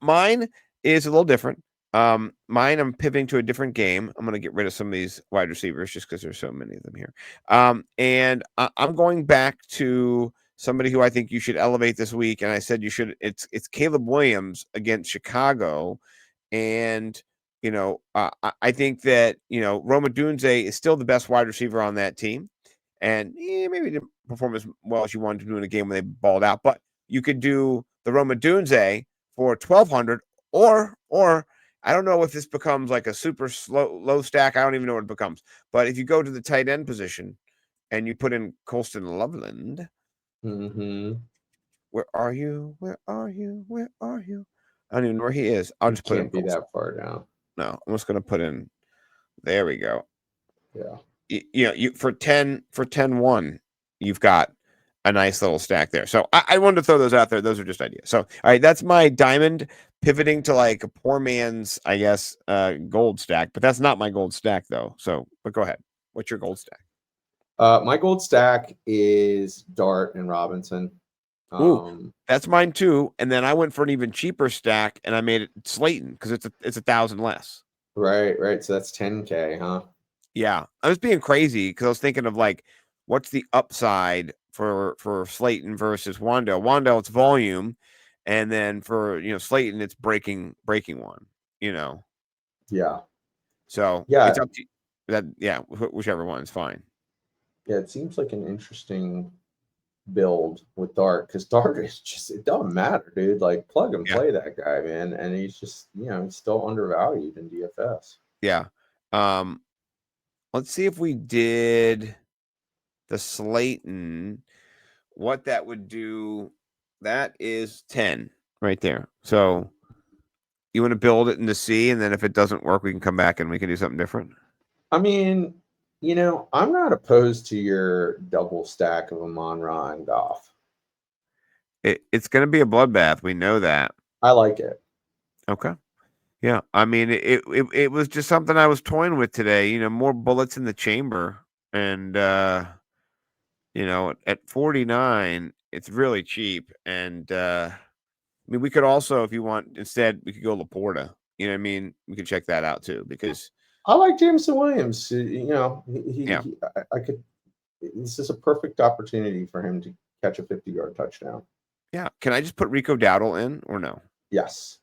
Mine is a little different. Mine, I'm pivoting to a different game. I'm going to get rid of some of these wide receivers just because there's so many of them here. And I'm going back to somebody who I think you should elevate this week. And I said you should. It's Caleb Williams against Chicago. And, I think that, Roma Dunze is still the best wide receiver on that team. And maybe didn't perform as well as you wanted to do in a game when they balled out. But you could do the Roma Dunze for 1,200 or I don't know if this becomes like a super low stack. I don't even know what it becomes. But if you go to the tight end position and you put in Colston Loveland, where are you? Where are you? Where are you? I don't even know where he is. I'll just put him. Can't be that far down. No, I'm just going to put in. There we go. Yeah. You for 10-1, you've got a nice little stack there. So I wanted to throw those out there. Those are just ideas. So all right, that's my diamond, pivoting to like a poor man's, I guess, gold stack. But that's not my gold stack though. So, but go ahead. What's your gold stack? My gold stack is Dart and Robinson. That's mine too. And then I went for an even cheaper stack, and I made it Slayton because it's 1,000 less. Right. So that's 10K, huh? Yeah, I was being crazy because I was thinking of like, what's the upside for Slayton versus Wandale? Wandale, it's volume, and then for Slayton, it's breaking one. Yeah. So yeah, it's up to that. Yeah, whichever one is fine. Yeah, it seems like an interesting build with Dart because Dart is just, it doesn't matter, dude. Like plug and Yeah. play that guy, man. And he's just, he's still undervalued in DFS. Yeah. Let's see if we did the Slayton, what that would do. That is 10 right there. So you want to build it in the C, and then if it doesn't work, we can come back and we can do something different. I mean, I'm not opposed to your double stack of Amon-Ra and Goff. It's going to be a bloodbath. We know that. I like it. Okay. Yeah. I mean, it was just something I was toying with today. More bullets in the chamber. And, at 49, it's really cheap. And, I mean, we could also, if you want, instead, we could go Laporta. You know what I mean? We could check that out too, because I like Jameson Williams. I could. This is a perfect opportunity for him to catch a 50-yard touchdown. yeah. Can I just put Rico Dowdle in or no? Yes.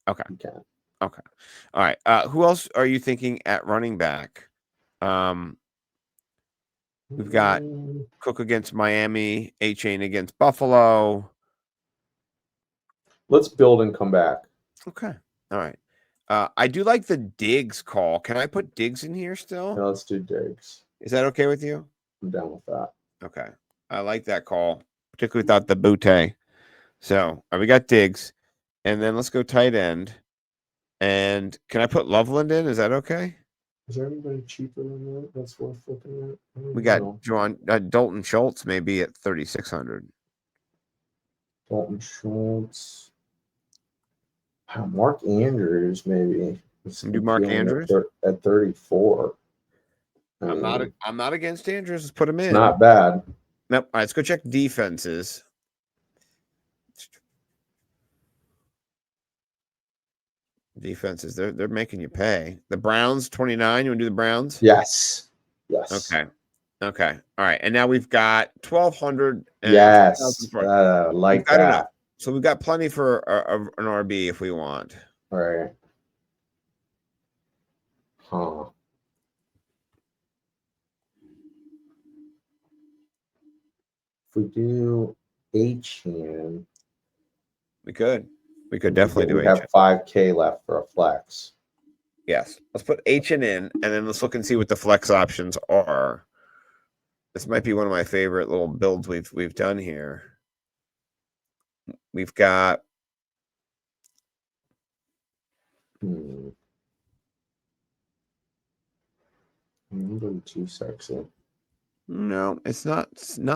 Okay. You can. Okay. All right. Who else are you thinking at running back? We've got Cook against Miami, A-Chain against Buffalo. Let's build and come back. Okay. All right. I do like the Diggs call. Can I put Diggs in here still? Now let's do Diggs. Is that okay with you? I'm down with that. Okay. I like that call, particularly without the Butte. So we got Diggs. And then let's go tight end. And can I put Loveland in? Is that okay? Is there anybody cheaper than that that's worth looking at? We got Dalton Schultz maybe at 3,600. Dalton Schultz. Mark Andrews maybe. Do Mark Andrews at 34. I'm not against Andrews. Let's put him in. Not bad. Nope. All right, let's go check defenses. Defenses, they're making you pay. The Browns 29. You want to do the Browns? Yes. Okay. All right, and now we've got 1,200. Yes. Like that. Enough. So we've got plenty for an RB if we want. All right. Huh. If we do H-hand, We could definitely do we have $5K left for a flex. Yes. Let's put H in, and then let's look and see what the flex options are. This might be one of my favorite little builds we've done here. We've got I'm really too sexy. No, it's not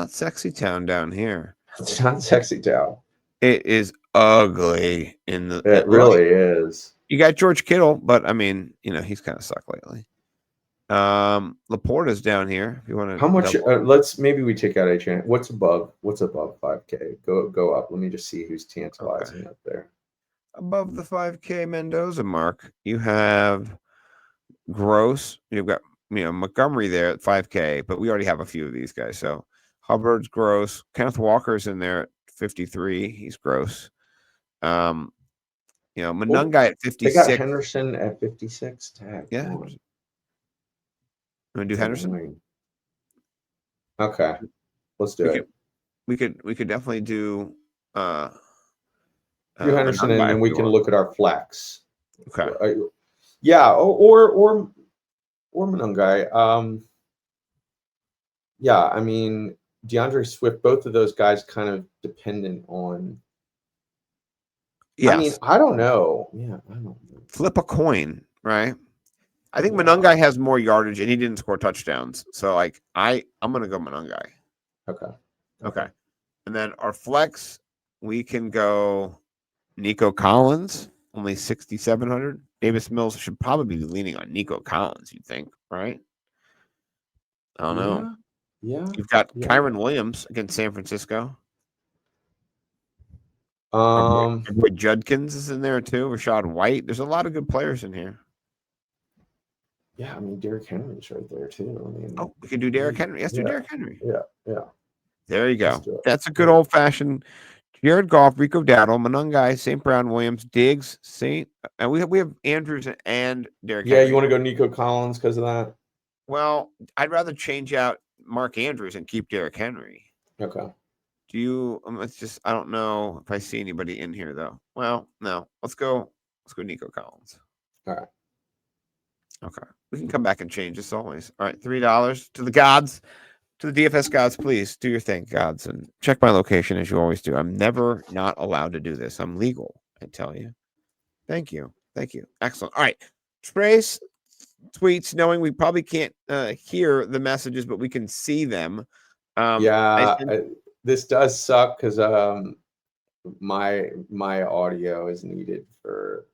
sexy town down here. It's not sexy town. It is ugly in the. It really is. You got George Kittle, but I mean, he's kind of sucked lately. Laporta's down here. If you want to, how much? Maybe we take out H-hand. What's above 5K? Go up. Let me just see who's tantalizing up there. Above the 5K Mendoza mark, you have Gross. You've got Montgomery there at 5K, but we already have a few of these guys. So Hubbard's gross. Kenneth Walker's in there at 53. He's gross. Monungai at 56. They got Henderson at 56. Tag. Yeah. You want to do Henderson? Okay. Let's do it. We could definitely do Henderson, and then we can look at our flex. Okay. Yeah, or Monungai. Yeah, I mean DeAndre Swift. Both of those guys kind of dependent on. Yes. I mean, I don't know. Yeah, I don't know. Flip a coin, right? I think Monungai has more yardage, and he didn't score touchdowns. So, I'm gonna go Monungai. Okay. And then our flex, we can go Nico Collins, only 6,700. Davis Mills should probably be leaning on Nico Collins, you'd think, right? I don't know. Yeah. You've got Kyron Williams against San Francisco. Our boy Judkins is in there too. Rashad White. There's a lot of good players in here. Yeah, I mean Derrick Henry's right there too. We could do Derrick Henry. Let's do Derrick Henry. Yeah. There you go. That's a good old fashioned Jared Goff, Rico Dowdle, Monungai, St. Brown, Williams, Diggs, and we have Andrews and Derrick Henry. You want to go Nico Collins because of that? Well, I'd rather change out Mark Andrews and keep Derrick Henry. Okay. Do you? It's just I don't know if I see anybody in here though. Well, no. Let's go. Nico Collins. All right. Okay, we can come back and change as always. All right, $3 to the gods, to the DFS gods. Please do your thing, gods, and check my location as you always do. I'm never not allowed to do this. I'm legal. I tell you. Thank you. Excellent. All right, Trace tweets, knowing we probably can't hear the messages, but we can see them. This does suck because my audio is needed for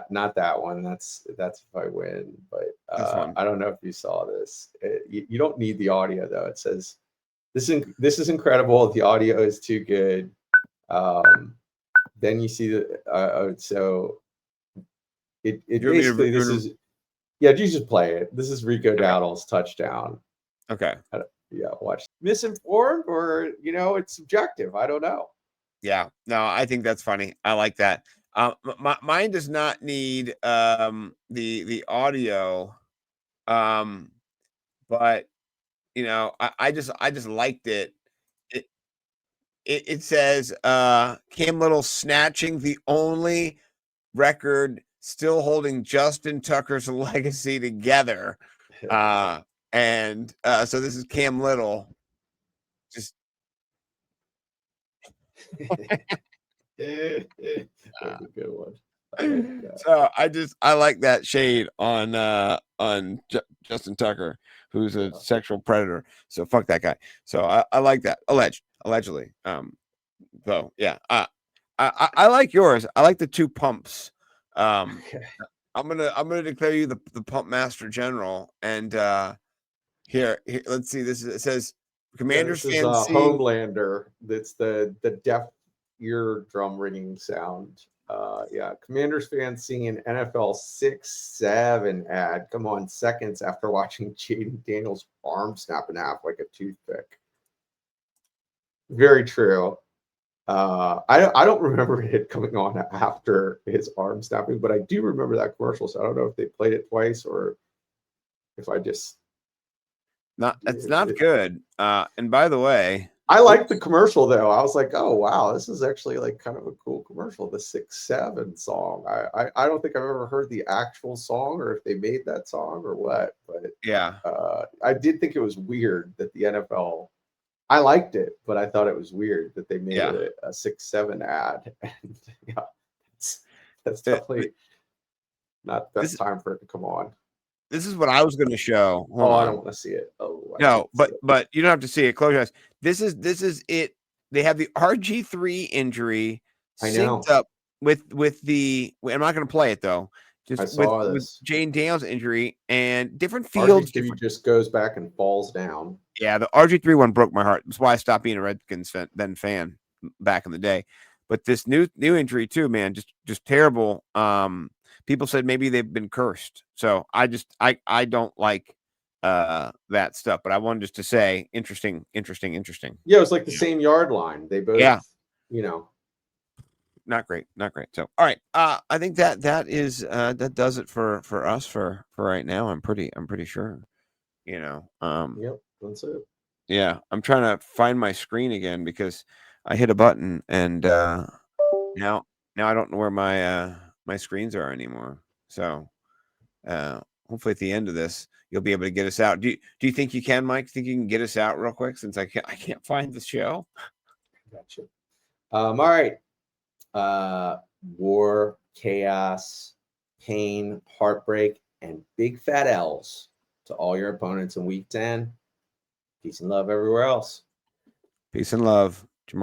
not that one. That's if I win, but I don't know if you saw this. You don't need the audio though. It says this is incredible. The audio is too good. Then you see the so it basically this is you just play it. This is Rico Dowdle's touchdown. Okay. Yeah, watch. Misinformed or it's subjective. I don't know. Yeah, no, I think that's funny. I like that. Mine does not need the audio, but I just liked it. It says Cam Little snatching the only record still holding Justin Tucker's legacy together, and so this is Cam Little. Just That's a good one. So I like that shade on Justin Tucker, who's a sexual predator. So fuck that guy. So I like that. Allegedly. So yeah. I like yours. I like the two pumps. Okay. I'm gonna declare you the pump master general. And here let's see. It says Commanders this is Homelander. That's the deaf eardrum ringing sound. Commanders fans seeing an NFL 6-7 ad come on seconds after watching Jaden Daniels' arm snap in half like a toothpick. Very true. I don't remember it coming on after his arm snapping, but I do remember that commercial. So I don't know if they played it twice or if I just it's not good. And by the way, I like the commercial though. I was like, oh wow, this is actually like kind of a cool commercial. The 6-7 song. I don't think I've ever heard the actual song or if they made that song or what. But yeah, I did think it was weird that the NFL. I liked it, but I thought it was weird that they made it a 6-7 ad. And that's definitely not the best time for it to come on. This is what I was going to show. I don't want to see it. No, but you don't have to see it. Close your eyes. This is it. They have the RG3 injury synced up with the. I'm not going to play it though. Just with Jane Daniels' injury and different fields. RG3 just goes back and falls down. Yeah, the RG3 one broke my heart. That's why I stopped being a Redskins fan back in the day. But this new injury too, man, just terrible. People said maybe they've been cursed. So I don't like that stuff. But I wanted just to say interesting. Yeah, it was like the same yard line. They both not great. So all right. I think that is that does it for us for right now. I'm pretty sure. Yep, that's it. Yeah, I'm trying to find my screen again because I hit a button and now I don't know where my screens are anymore. So hopefully at the end of this you'll be able to get us out. Do you think you can, Mike? Think you can get us out real quick since I can't find the show? Gotcha. All right. War, chaos, pain, heartbreak, and big fat L's to all your opponents in week 10. Peace and love everywhere else. Peace and love.